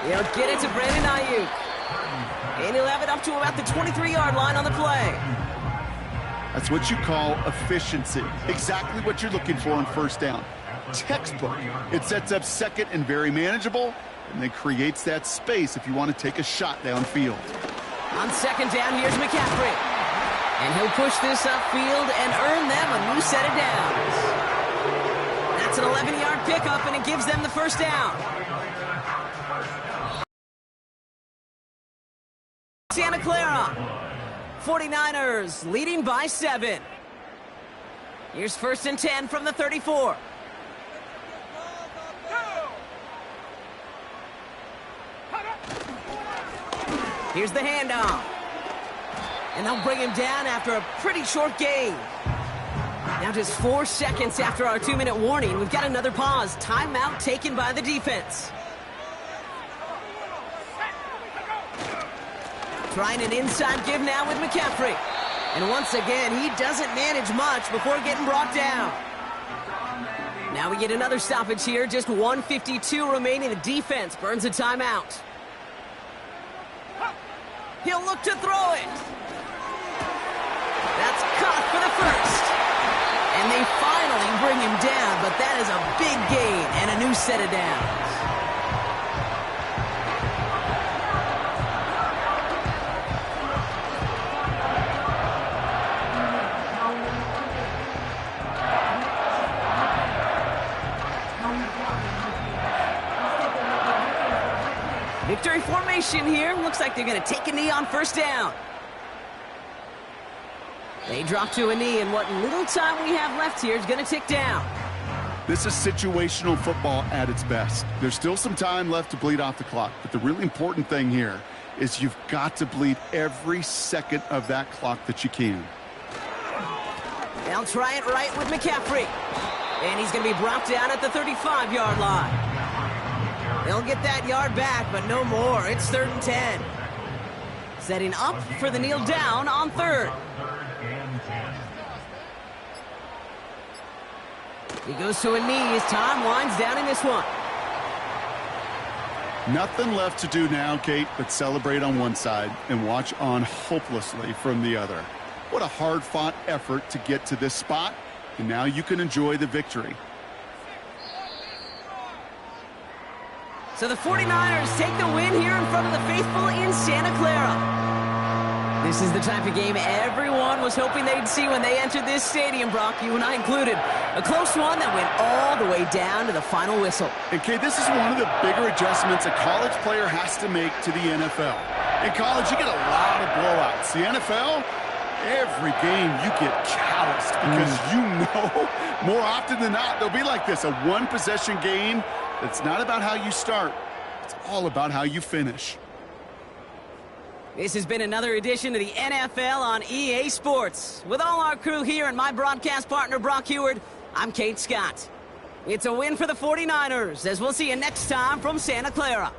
He'll get it to Brandon Ayuk. And he'll have it up to about the 23-yard line on the play. That's what you call efficiency. Exactly what you're looking for on 1st down. Textbook. It sets up 2nd and very manageable, and then creates that space if you want to take a shot downfield. On 2nd down, here's McCaffrey. And he'll push this upfield and earn them a new set of downs. That's an 11-yard pickup, and it gives them the 1st down. Santa Clara. 49ers leading by 7. Here's 1st and 10 from the 34. Here's the handoff. And they'll bring him down after a pretty short gain. Now just 4 seconds after our 2-minute warning, we've got another pause. Timeout taken by the defense. Trying an inside give now with McCaffrey. And once again, he doesn't manage much before getting brought down. Now we get another stoppage here. Just 1:52 remaining. The defense burns a timeout. He'll look to throw it. That's caught for the 1st. And they finally bring him down, but that is a big gain and a new set of downs. Victory formation here. Looks like they're going to take a knee on 1st down. They drop to a knee, and what little time we have left here is going to tick down. This is situational football at its best. There's still some time left to bleed off the clock, but the really important thing here is you've got to bleed every second of that clock that you can. They'll try it right with McCaffrey. And he's going to be brought down at the 35-yard line. They'll get that yard back, but no more. It's 3rd and 10. Setting up for the kneel down on 3rd. He goes to a knee as time winds down in this one. Nothing left to do now, Kate, but celebrate on one side and watch on hopelessly from the other. What a hard-fought effort to get to this spot, and now you can enjoy the victory. So the 49ers take the win here in front of the faithful in Santa Clara. This is the type of game everyone was hoping they'd see when they entered this stadium, Brock, you and I included. A close one that went all the way down to the final whistle. And, Kate, this is one of the bigger adjustments a college player has to make to the NFL. In college, you get a lot of blowouts. The NFL, every game you get calloused because you know more often than not they'll be like this, a one-possession game. It's not about how you start. It's all about how you finish. This has been another edition of the NFL on EA Sports. With all our crew here and my broadcast partner, Brock Huard, I'm Kate Scott. It's a win for the 49ers, as we'll see you next time from Santa Clara.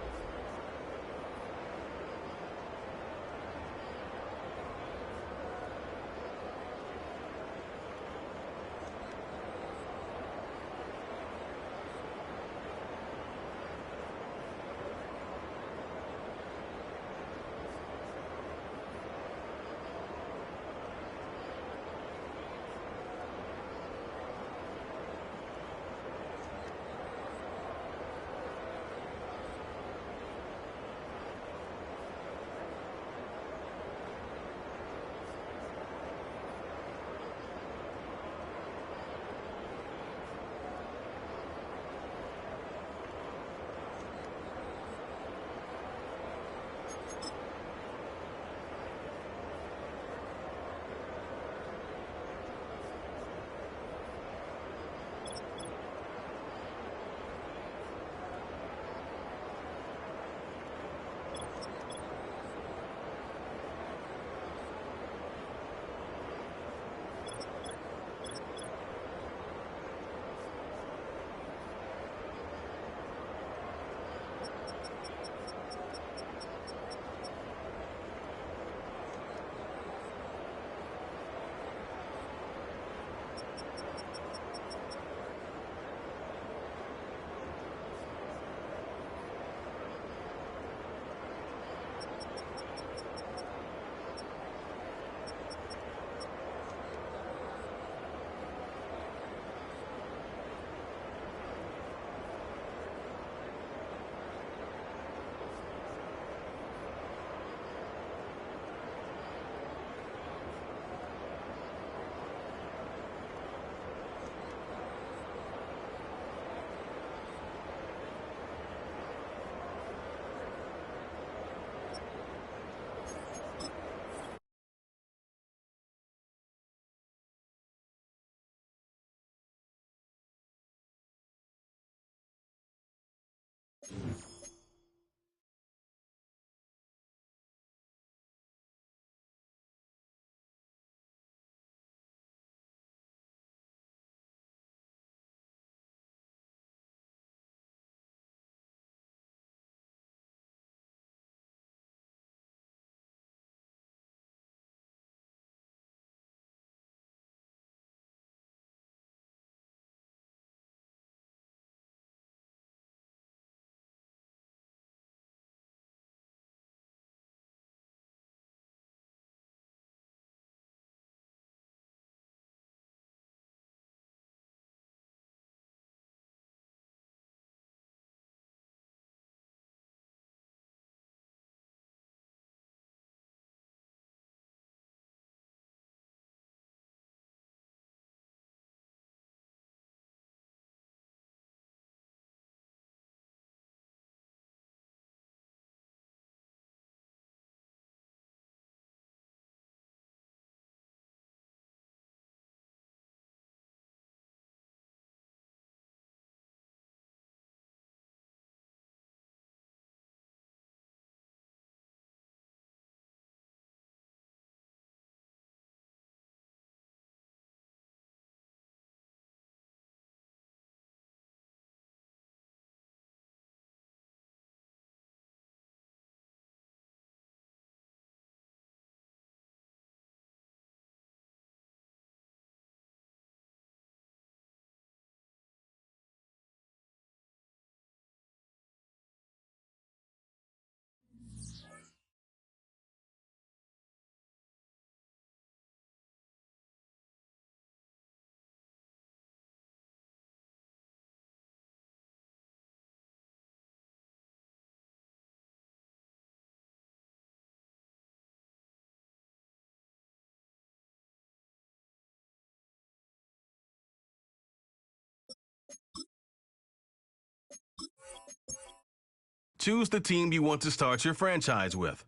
choose the team you want to start your franchise with.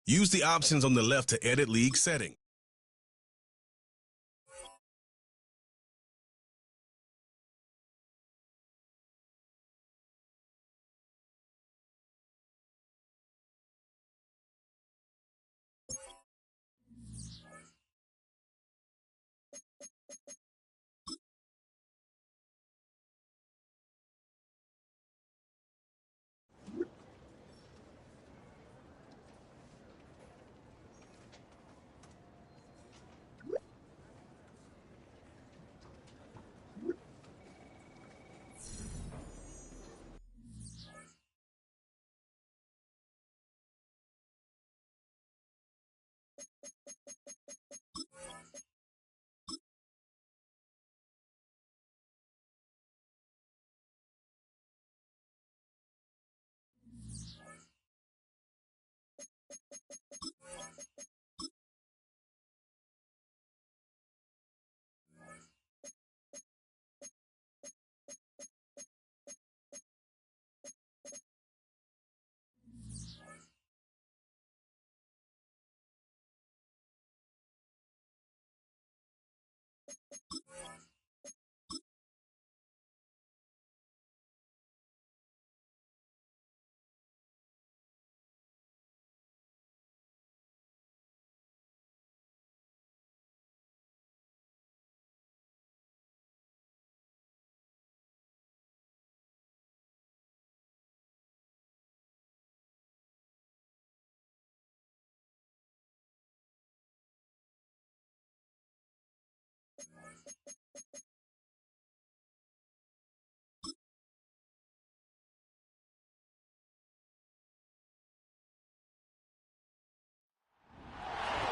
Use the options on the left to edit league settings.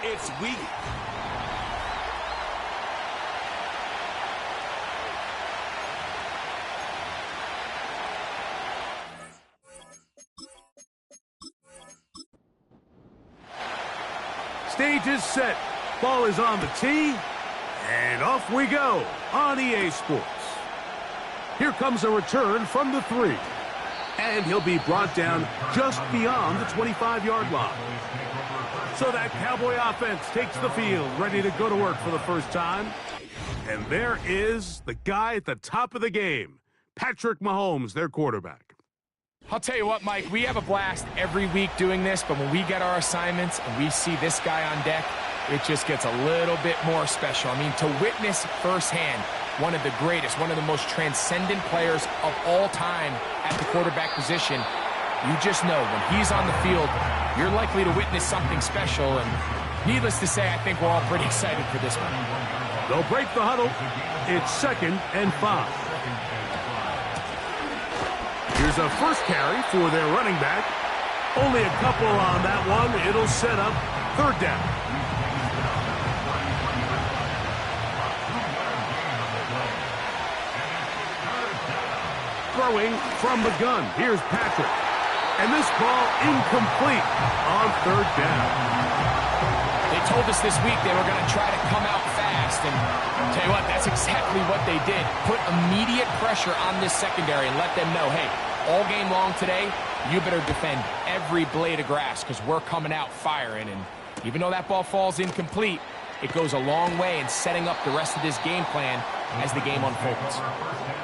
It's week. Stage is set. Ball is on the tee. And off we go on EA Sports. Here comes a return from the 3. And he'll be brought down just beyond the 25-yard line. So that Cowboy offense takes the field, ready to go to work for the first time. And there is the guy at the top of the game, Patrick Mahomes, their quarterback. I'll tell you what, Mike, we have a blast every week doing this, but when we get our assignments and we see this guy on deck, it just gets a little bit more special. I mean, to witness firsthand one of the greatest, one of the most transcendent players of all time at the quarterback position, you just know when he's on the field, you're likely to witness something special, and needless to say, I think we're all pretty excited for this one. They'll break the huddle. It's 2nd and 5. Here's a first carry for their running back. Only a couple on that one. It'll set up 3rd down. Throwing from the gun. Here's Patrick. And this ball incomplete on 3rd down. They told us this week they were going to try to come out fast, and I'll tell you what, that's exactly what they did. Put immediate pressure on this secondary and let them know, hey, all game long today, you better defend every blade of grass because we're coming out firing. And even though that ball falls incomplete, it goes a long way in setting up the rest of this game plan as the game unfolds.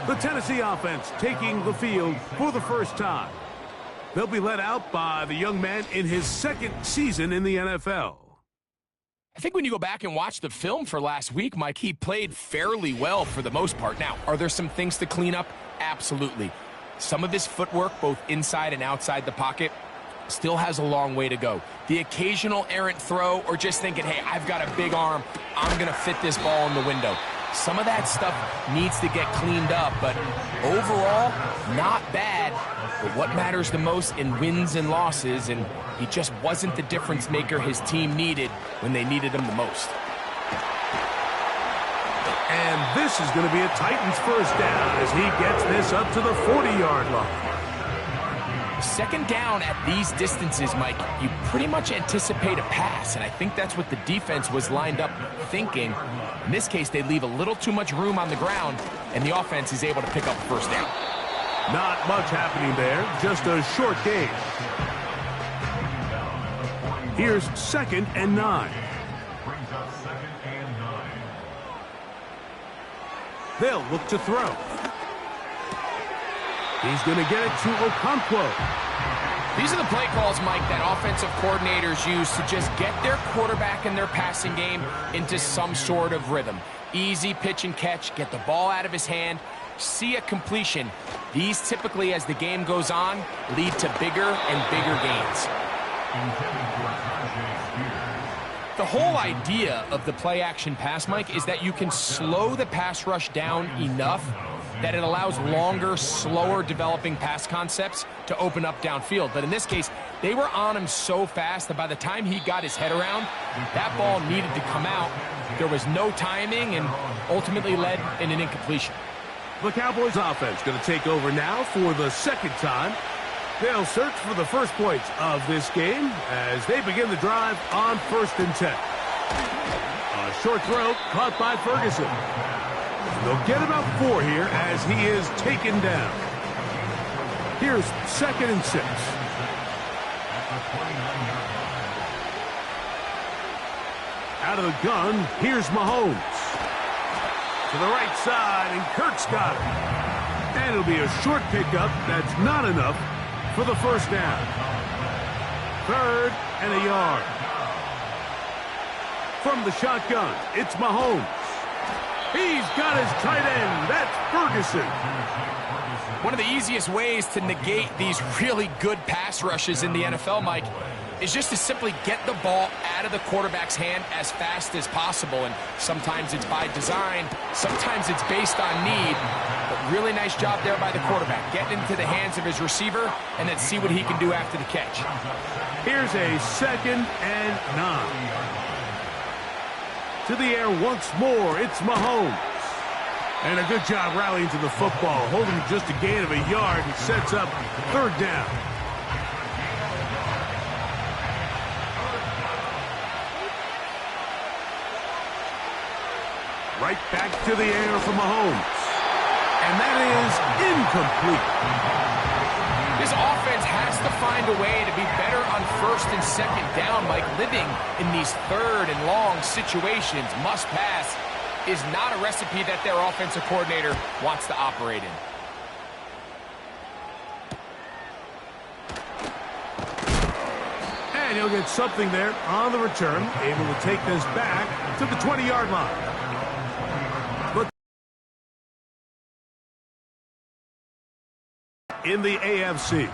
The Tennessee offense taking the field for the first time. They'll be led out by the young man in his 2nd season in the NFL. I think when you go back and watch the film for last week, Mike, he played fairly well for the most part. Now, are there some things to clean up? Absolutely. Some of his footwork, both inside and outside the pocket, still has a long way to go. The occasional errant throw or just thinking, hey, I've got a big arm, I'm going to fit this ball in the window. Some of that stuff needs to get cleaned up, but overall, not bad. But what matters the most in wins and losses, and he just wasn't the difference maker his team needed when they needed him the most. And this is going to be a Titans first down as he gets this up to the 40-yard line. 2nd down at these distances, Mike, you pretty much anticipate a pass, and I think that's what the defense was lined up thinking. In this case, they leave a little too much room on the ground, and the offense is able to pick up first down. Not much happening there, just a short gain. Here's 2nd and 9. Brings up 2nd and 9. They'll look to throw. He's going to get it to Okonkwo. These are the play calls, Mike, that offensive coordinators use to just get their quarterback and their passing game into some sort of rhythm. Easy pitch and catch, get the ball out of his hand, see a completion. These typically, as the game goes on, lead to bigger and bigger gains. The whole idea of the play-action pass, Mike, is that you can slow the pass rush down enough that it allows longer, slower developing pass concepts to open up downfield. But in this case, they were on him so fast that by the time he got his head around, that ball needed to come out. There was no timing and ultimately led in an incompletion. The Cowboys offense going to take over now for the 2nd time. They'll search for the first points of this game as they begin the drive on 1st and 10. A short throw caught by Ferguson. They'll get about 4 here as he is taken down. Here's 2nd and 6. Out of the gun, here's Mahomes. To the right side, and Kurt's got it. And it'll be a short pickup. That's not enough for the 1st down. 3rd and a yard. From the shotgun, it's Mahomes. He's got his tight end. That's Ferguson. One of the easiest ways to negate these really good pass rushes in the NFL, Mike, is just to simply get the ball out of the quarterback's hand as fast as possible. And sometimes it's by design, sometimes it's based on need. But really nice job there by the quarterback, getting into the hands of his receiver and then see what he can do after the catch. Here's a 2nd and 9. To the air once more, it's Mahomes. And a good job rallying to the football, holding just a gain of a yard and sets up 3rd down. Right back to the air for Mahomes. And that is incomplete. This offense has to find a way to be better on 1st and 2nd down, Mike. Living in these 3rd and long situations, must pass, is not a recipe that their offensive coordinator wants to operate in. And he'll get something there on the return, able to take this back to the 20-yard line. In the AFC.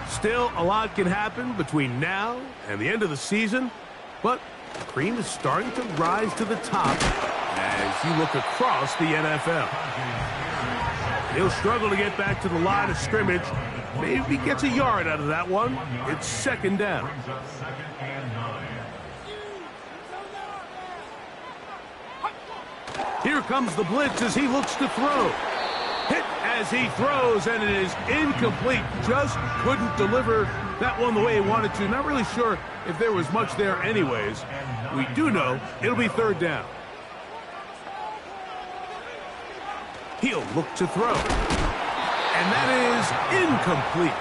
Still, a lot can happen between now and the end of the season, but the cream is starting to rise to the top as you look across the NFL. He'll struggle to get back to the line of scrimmage. Maybe gets a yard out of that one. It's 2nd down. Here comes the blitz as he looks to throw. Hit as he throws, and it is incomplete. Just couldn't deliver that one the way he wanted to. Not really sure if there was much there anyways. We do know it'll be 3rd down. He'll look to throw. And that is incomplete.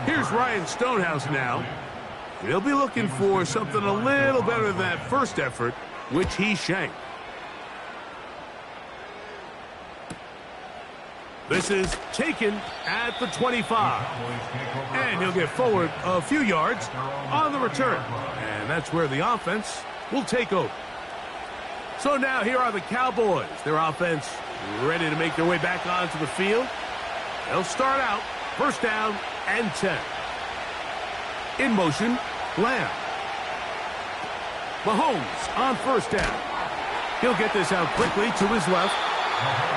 Here's Ryan Stonehouse now. He'll be looking for something a little better than that first effort, which he shanked. This is taken at the 25. And he'll get forward a few yards on the return. And that's where the offense will take over. So now here are the Cowboys. Their offense ready to make their way back onto the field. They'll start out 1st down and 10. In motion, Lamb. Mahomes on 1st down. He'll get this out quickly to his left.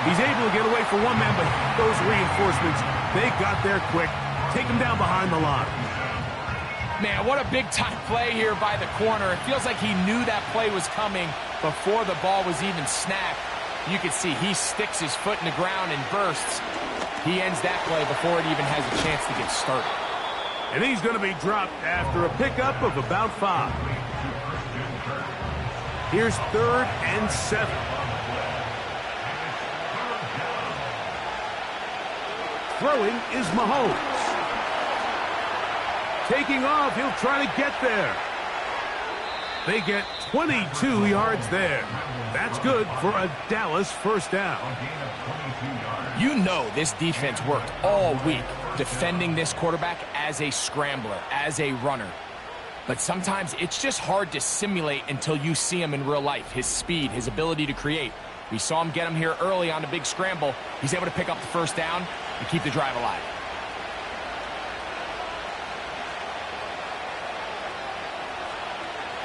He's able to get away for one man, but those reinforcements, they got there quick. Take him down behind the line. Man, what a big-time play here by the corner. It feels like he knew that play was coming before the ball was even snapped. You can see he sticks his foot in the ground and bursts. He ends that play before it even has a chance to get started. And he's going to be dropped after a pickup of about 5. Here's 3rd and 7. Throwing is Mahomes. Taking off, he'll try to get there. They get 22 yards there. That's good for a Dallas first down. You know this defense worked all week defending this quarterback as a scrambler, as a runner. But sometimes it's just hard to simulate until you see him in real life. His speed, his ability to create. We saw him get him here early on a big scramble. He's able to pick up the first down and keep the drive alive.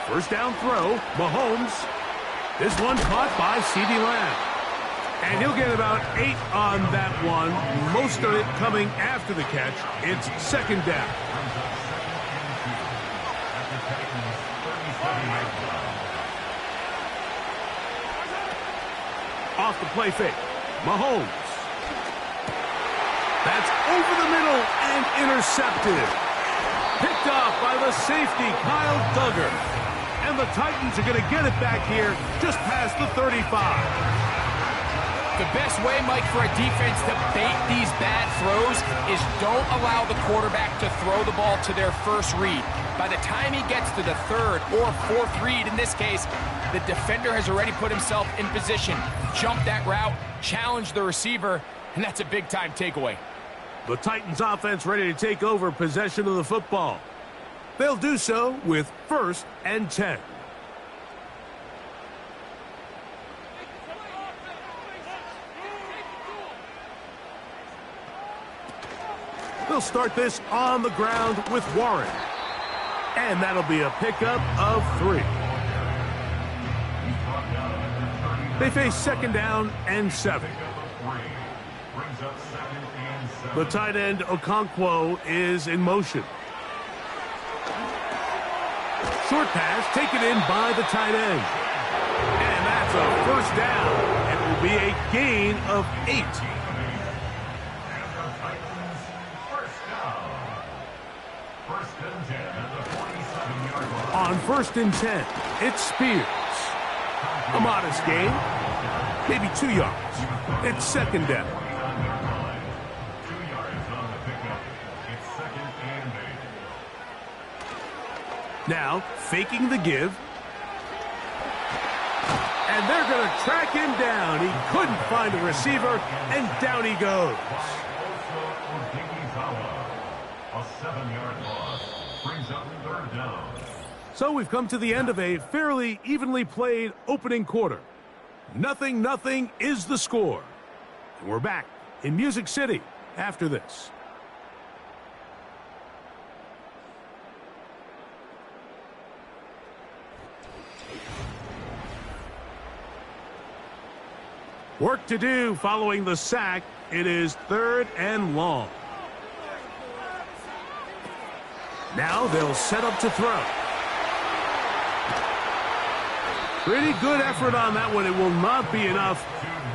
First down throw, Mahomes. This one caught by CeeDee Lamb. And he'll get about 8 on that one. Most of it coming after the catch. It's second down. Off the play fake, Mahomes. That's over the middle and intercepted. Picked off by the safety, Kyle Duggar. And the Titans are going to get it back here just past the 35. The best way, Mike, for a defense to bait these bad throws is don't allow the quarterback to throw the ball to their first read. By the time he gets to the third or fourth read, in this case, the defender has already put himself in position, jump that route, challenge the receiver, and that's a big-time takeaway. The Titans offense ready to take over possession of the football. They'll do so with 1st and 10. They'll start this on the ground with Warren. And that'll be a pickup of 3. They face second down and 7. The tight end, Okonkwo, is in motion. Short pass taken in by the tight end. And that's a first down. It will be a gain of 8. On 1st and 10, it's Spears. A modest gain, maybe 2 yards. It's second down. 2 yards on the pickup. It's second and 8. Now, faking the give. And they're going to track him down. He couldn't find a receiver, and down he goes. A 7-yard loss brings up 3rd down. So we've come to the end of a fairly evenly played opening quarter. 0-0 is the score. And we're back in Music City after this. Work to do following the sack. It is 3rd and long. Now they'll set up to throw. Pretty good effort on that one. It will not be enough.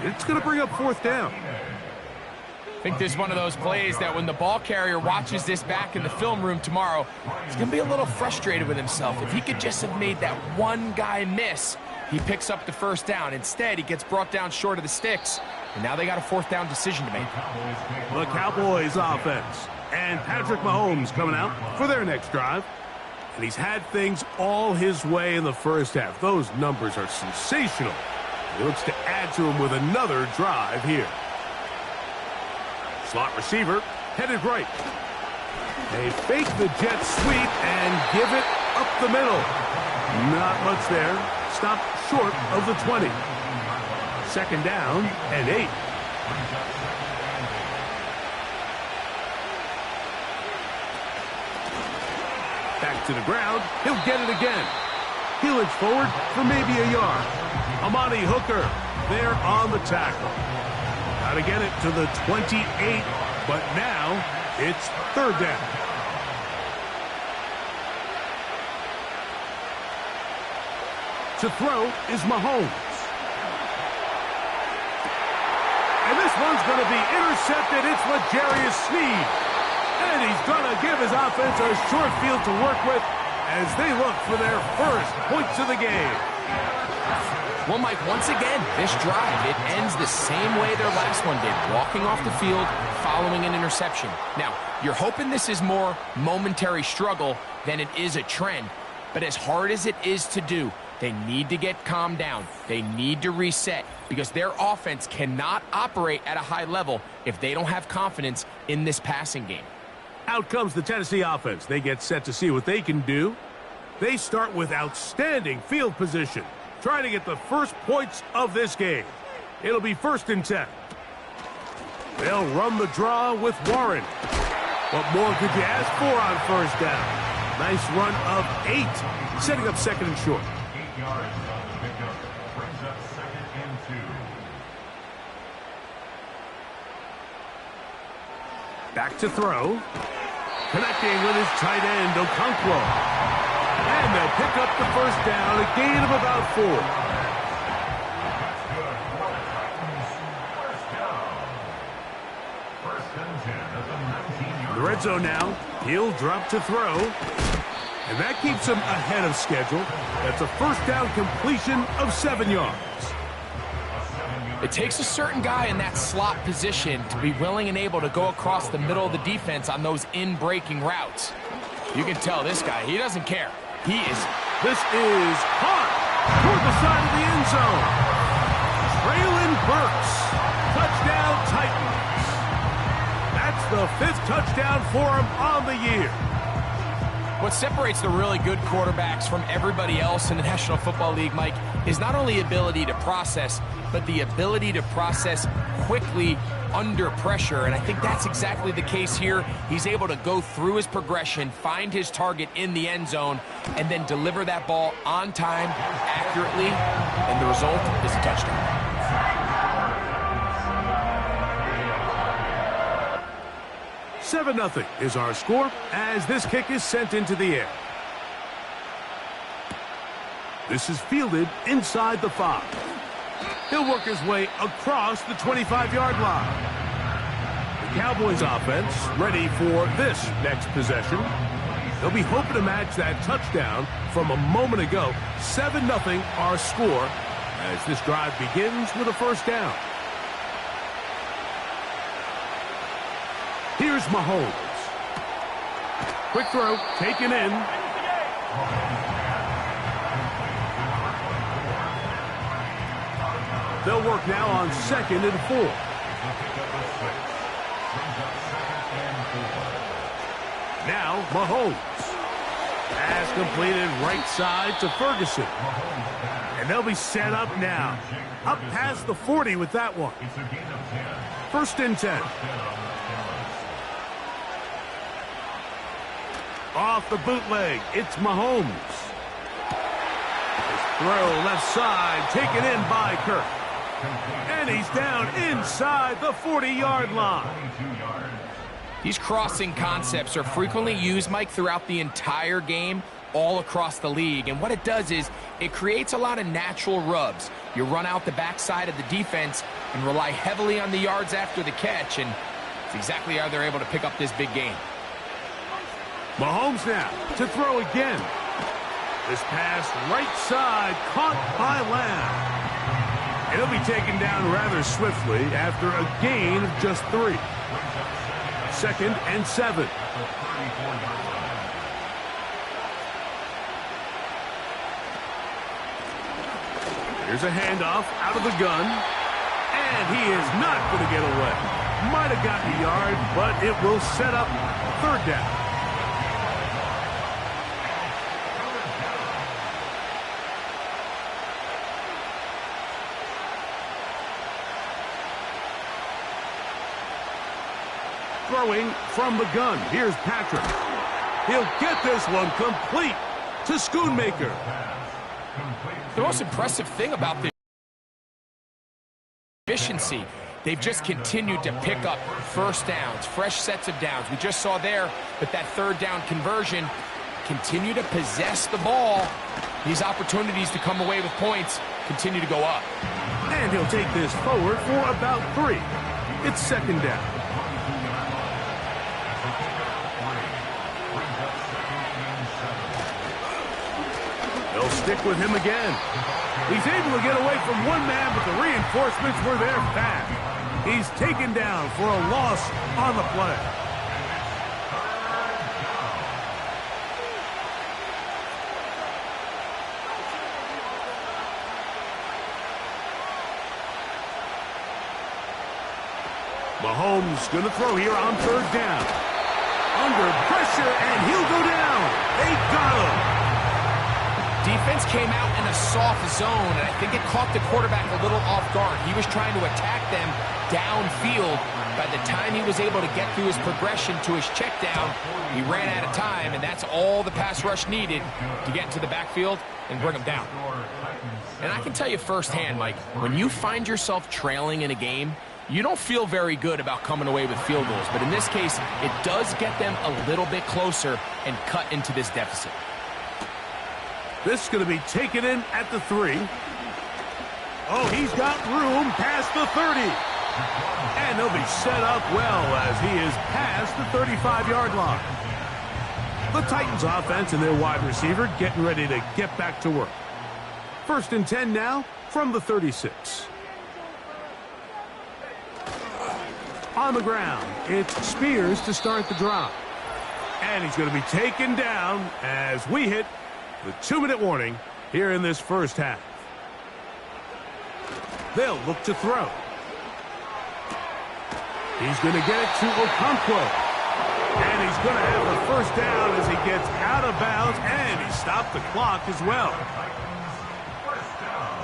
It's going to bring up 4th down. I think this is one of those plays that when the ball carrier watches this back in the film room tomorrow, he's going to be a little frustrated with himself. If he could just have made that one guy miss, he picks up the first down. Instead, he gets brought down short of the sticks, and now they got a 4th down decision to make. The Cowboys offense. And Patrick Mahomes coming out for their next drive. And he's had things all his way in the first half. Those numbers are sensational. He looks to add to them with another drive here. Slot receiver headed right. They fake the jet sweep and give it up the middle. Not much there. Stopped short of the 20. Second down and 8. Back to the ground. He'll get it again. He'll inch forward for maybe a yard. Amani Hooker there on the tackle. Got to get it to the 28, but now it's 3rd down. To throw is Mahomes. And this one's going to be intercepted. It's L'Jarius Sneed. And he's going to give his offense a short field to work with as they look for their first points of the game. Well, Mike, once again, this drive, it ends the same way their last one did, walking off the field, following an interception. Now, you're hoping this is more momentary struggle than it is a trend, but as hard as it is to do, they need to get calmed down. They need to reset because their offense cannot operate at a high level if they don't have confidence in this passing game. Out comes the Tennessee offense. They get set to see what they can do. They start with outstanding field position, trying to get the first points of this game. It'll be 1st and 10. They'll run the draw with Warren. What more could you ask for on 1st down? Nice run of 8, setting up 2nd and short. 8 yards on the pickup. Brings up 2nd and 2. Back to throw. Connecting with his tight end, Okonkwo. And they'll pick up the 1st down, a gain of about 4. That's good for the Titans. 1st down. 1st and 10 at the 19-yard The red zone now. He'll drop to throw. And that keeps him ahead of schedule. That's a 1st down completion of 7 yards. It takes a certain guy in that slot position to be willing and able to go across the middle of the defense on those in-breaking routes. You can tell this guy, he doesn't care. He is. This is caught toward the side of the end zone. Traylon Burks. Touchdown Titans. That's the 5th touchdown for him on the year. What separates the really good quarterbacks from everybody else in the National Football League, Mike, is not only ability to process, but the ability to process quickly under pressure. And I think that's exactly the case here. He's able to go through his progression, find his target in the end zone, and then deliver that ball on time, accurately, and the result is a touchdown. 7-0 is our score as this kick is sent into the air. This is fielded inside the 5. He'll work his way across the 25-yard line. The Cowboys offense ready for this next possession. They'll be hoping to match that touchdown from a moment ago. 7-0 our score as this drive begins with a 1st down. Here's Mahomes. Quick throw, taken in. They'll work now on 2nd and 4. Now, Mahomes. Pass completed right side to Ferguson. And they'll be set up now. Up past the 40 with that one. 1st and 10. Off the bootleg, it's Mahomes. His throw left side, taken in by Kirk. And he's down inside the 40-yard line. These crossing concepts are frequently used, Mike, throughout the entire game, all across the league. And what it does is it creates a lot of natural rubs. You run out the backside of the defense and rely heavily on the yards after the catch, and it's exactly how they're able to pick up this big game. Mahomes now to throw again. This pass right side caught by Lamb. And he'll be taken down rather swiftly after a gain of just 3. 2nd and 7. Here's a handoff out of the gun. And he is not going to get away. Might have gotten a yard, but it will set up 3rd down. Throwing from the gun. Here's Patrick. He'll get this one complete to Schoonmaker. The most impressive thing about this efficiency, they've just continued to pick up 1st downs, fresh sets of downs. We just saw there with that 3rd down conversion, continue to possess the ball. These opportunities to come away with points continue to go up. And he'll take this forward for about 3. It's 2nd down. They'll stick with him again. He's able to get away from one man, but the reinforcements were there fast. He's taken down for a loss on the play. Mahomes going to throw here on third down. Under pressure, and he'll go down. They got him. Defense came out in a soft zone, and I think it caught the quarterback a little off guard. He was trying to attack them downfield. By the time he was able to get through his progression to his check down, he ran out of time, and that's all the pass rush needed to get into the backfield and bring him down. And I can tell you firsthand, Mike, when you find yourself trailing in a game, you don't feel very good about coming away with field goals. But in this case, it does get them a little bit closer and cut into this deficit. This is going to be taken in at the 3. Oh, he's got room past the 30. And he'll be set up well as he is past the 35-yard line. The Titans offense and their wide receiver getting ready to get back to work. 1st and 10 now from the 36. On the ground, it's Spears to start the drive. And he's going to be taken down as we hit the 2-minute warning here in this first half. They'll look to throw. He's going to get it to Okonkwo. And he's going to have the first down as he gets out of bounds, and he stopped the clock as well. First down.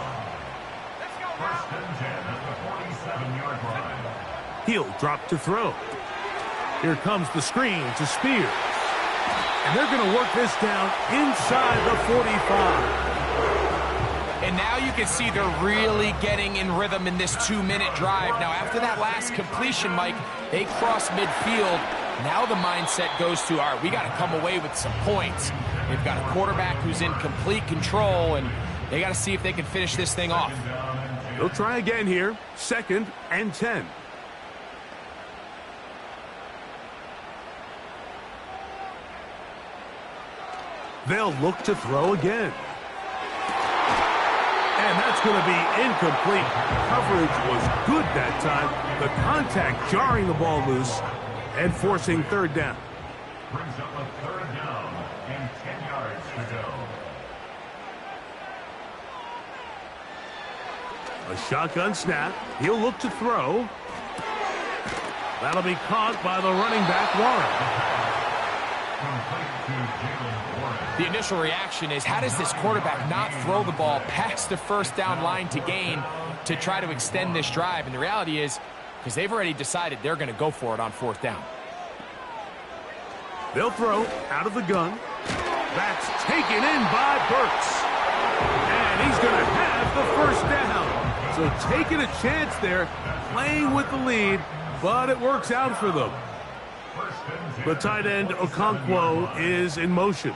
First and 10 at the 47-yard line. He'll drop to throw. Here comes the screen to Spears. And they're going to work this down inside the 45. And now you can see they're really getting in rhythm in this 2-minute drive. Now, after that last completion, Mike, they cross midfield. Now the mindset goes to, all right, we got to come away with some points. They've got a quarterback who's in complete control, and they got to see if they can finish this thing off. They'll try again here. 2nd and 10. They'll look to throw again. And that's going to be incomplete. Coverage was good that time. The contact jarring the ball loose and forcing 3rd down. Brings up a 3rd down and 10 yards to go. A shotgun snap. He'll look to throw. That'll be caught by the running back, Warren. The initial reaction is, how does this quarterback not throw the ball past the 1st down line to gain to try to extend this drive? And the reality is, because they've already decided they're going to go for it on 4th down. They'll throw out of the gun. That's taken in by Burks. And he's going to have the 1st down. So taking a chance there, playing with the lead, but it works out for them. The tight end, Okonkwo, is in motion.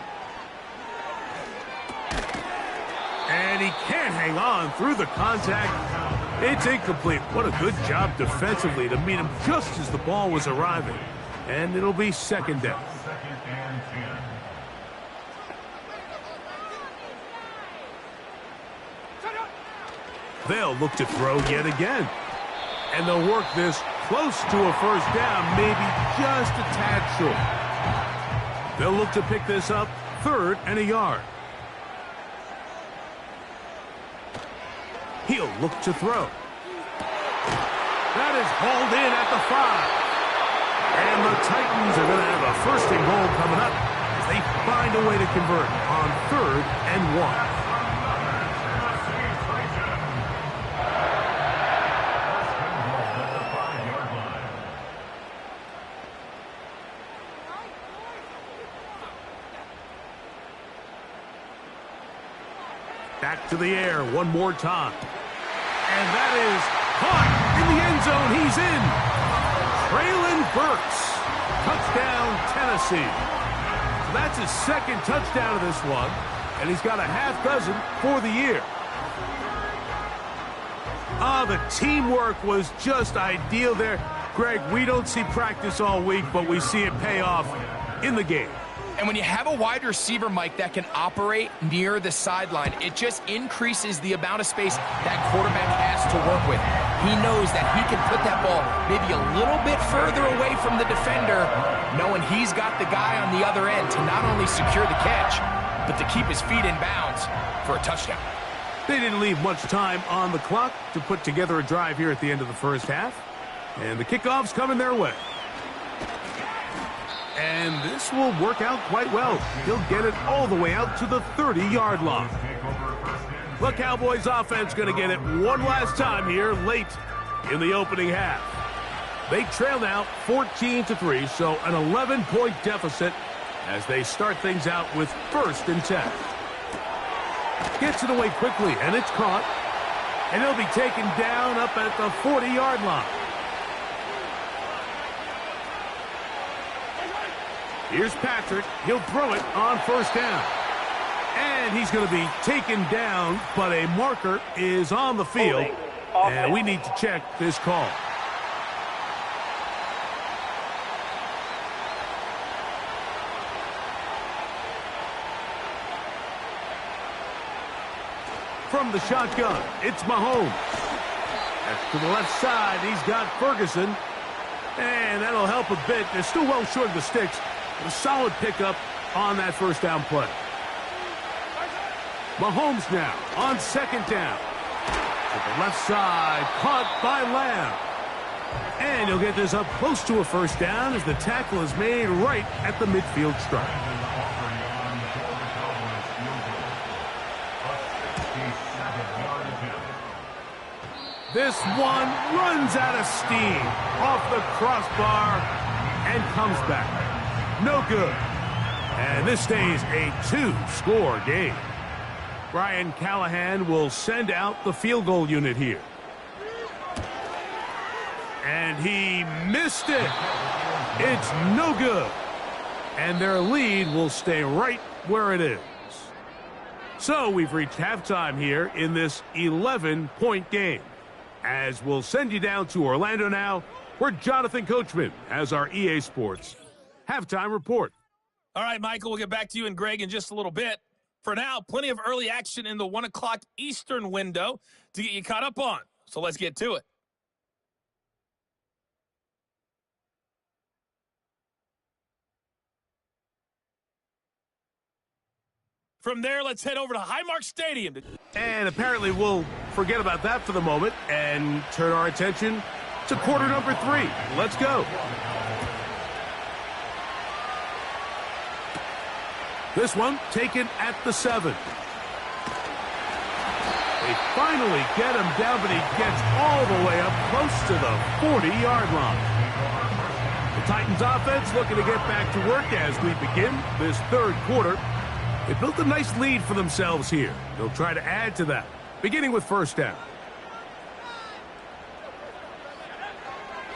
And he can't hang on through the contact. It's incomplete. What a good job defensively to meet him just as the ball was arriving. And it'll be 2nd down. 2nd and 10. They'll look to throw yet again. And they'll work this close to a 1st down, maybe just a tad short. They'll look to pick this up 3rd and a yard. He'll look to throw. That is hauled in at the 5. And the Titans are going to have a 1st and goal coming up as they find a way to convert on 3rd and 1. Back to the air one more time. And that is caught in the end zone. He's in. Traylon Burks. Touchdown, Tennessee. So that's his 2nd touchdown of this one. And he's got a half dozen for the year. The teamwork was just ideal there. Greg, we don't see practice all week, but we see it pay off in the game. And when you have a wide receiver, Mike, that can operate near the sideline, it just increases the amount of space that quarterback has to work with. He knows that he can put that ball maybe a little bit further away from the defender, knowing he's got the guy on the other end to not only secure the catch, but to keep his feet in bounds for a touchdown. They didn't leave much time on the clock to put together a drive here at the end of the first half. And the kickoff's coming their way. And this will work out quite well. He'll get it all the way out to the 30-yard line. The Cowboys offense going to get it one last time here late in the opening half. They trail now 14-3, so an 11-point deficit as they start things out with 1st and 10. Gets it away quickly, and it's caught. And he'll be taken down up at the 40-yard line. Here's Patrick. He'll throw it on 1st down. And he's going to be taken down, but a marker is on the field. And we need to check this call. From the shotgun, it's Mahomes. To the left side, he's got Ferguson. And that'll help a bit. They're still well short of the sticks. A solid pickup on that 1st down play. Mahomes now on 2nd down. To the left side, caught by Lamb. And he'll get this up close to a 1st down as the tackle is made right at the midfield stripe. This one runs out of steam off the crossbar and comes back. No good. And this stays a 2-score game. Brian Callahan will send out the field goal unit here. And he missed it. It's no good. And their lead will stay right where it is. So we've reached halftime here in this 11-point game. As we'll send you down to Orlando now, where Jonathan Coachman has our EA Sports halftime report. All right, Michael, we'll get back to you and Greg in just a little bit. For now, plenty of early action in the 1 o'clock Eastern window to get you caught up on. So let's get to it. From there, let's head over to Highmark Stadium. And apparently we'll forget about that for the moment and turn our attention to quarter number 3. Let's go. This one taken at the 7. They finally get him down, but he gets all the way up close to the 40-yard line. The Titans offense looking to get back to work as we begin this 3rd quarter. They built a nice lead for themselves here. They'll try to add to that, beginning with 1st down.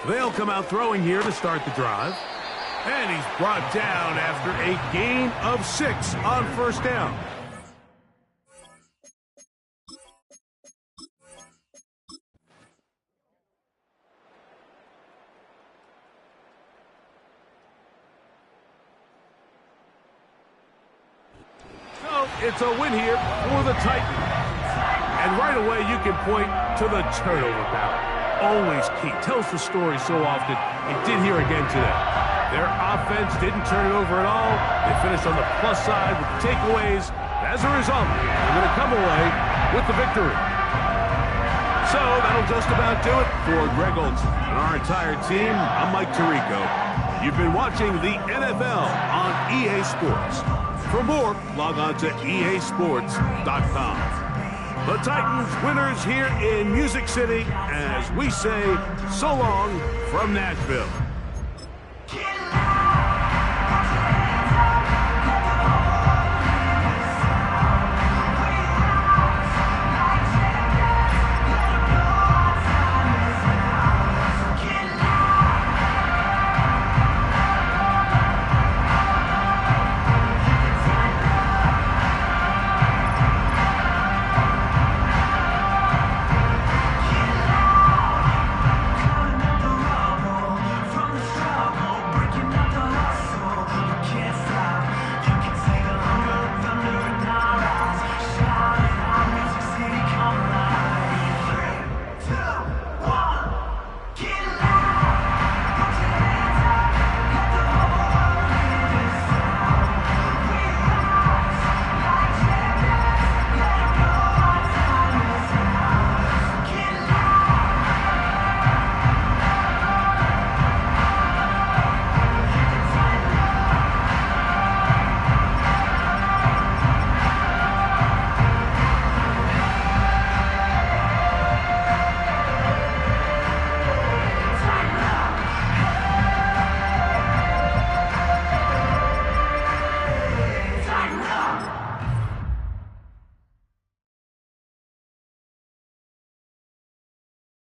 They'll come out throwing here to start the drive. And he's brought down after a gain of 6 on 1st down. So it's a win here for the Titans. And right away you can point to the turnover battle. Always key. Tells the story so often. It did here again today. Their offense didn't turn it over at all. They finished on the plus side with the takeaways. As a result, they're going to come away with the victory. So that'll just about do it for Greg Olson and our entire team. I'm Mike Tirico. You've been watching the NFL on EA Sports. For more, log on to easports.com. The Titans winners here in Music City as we say so long from Nashville.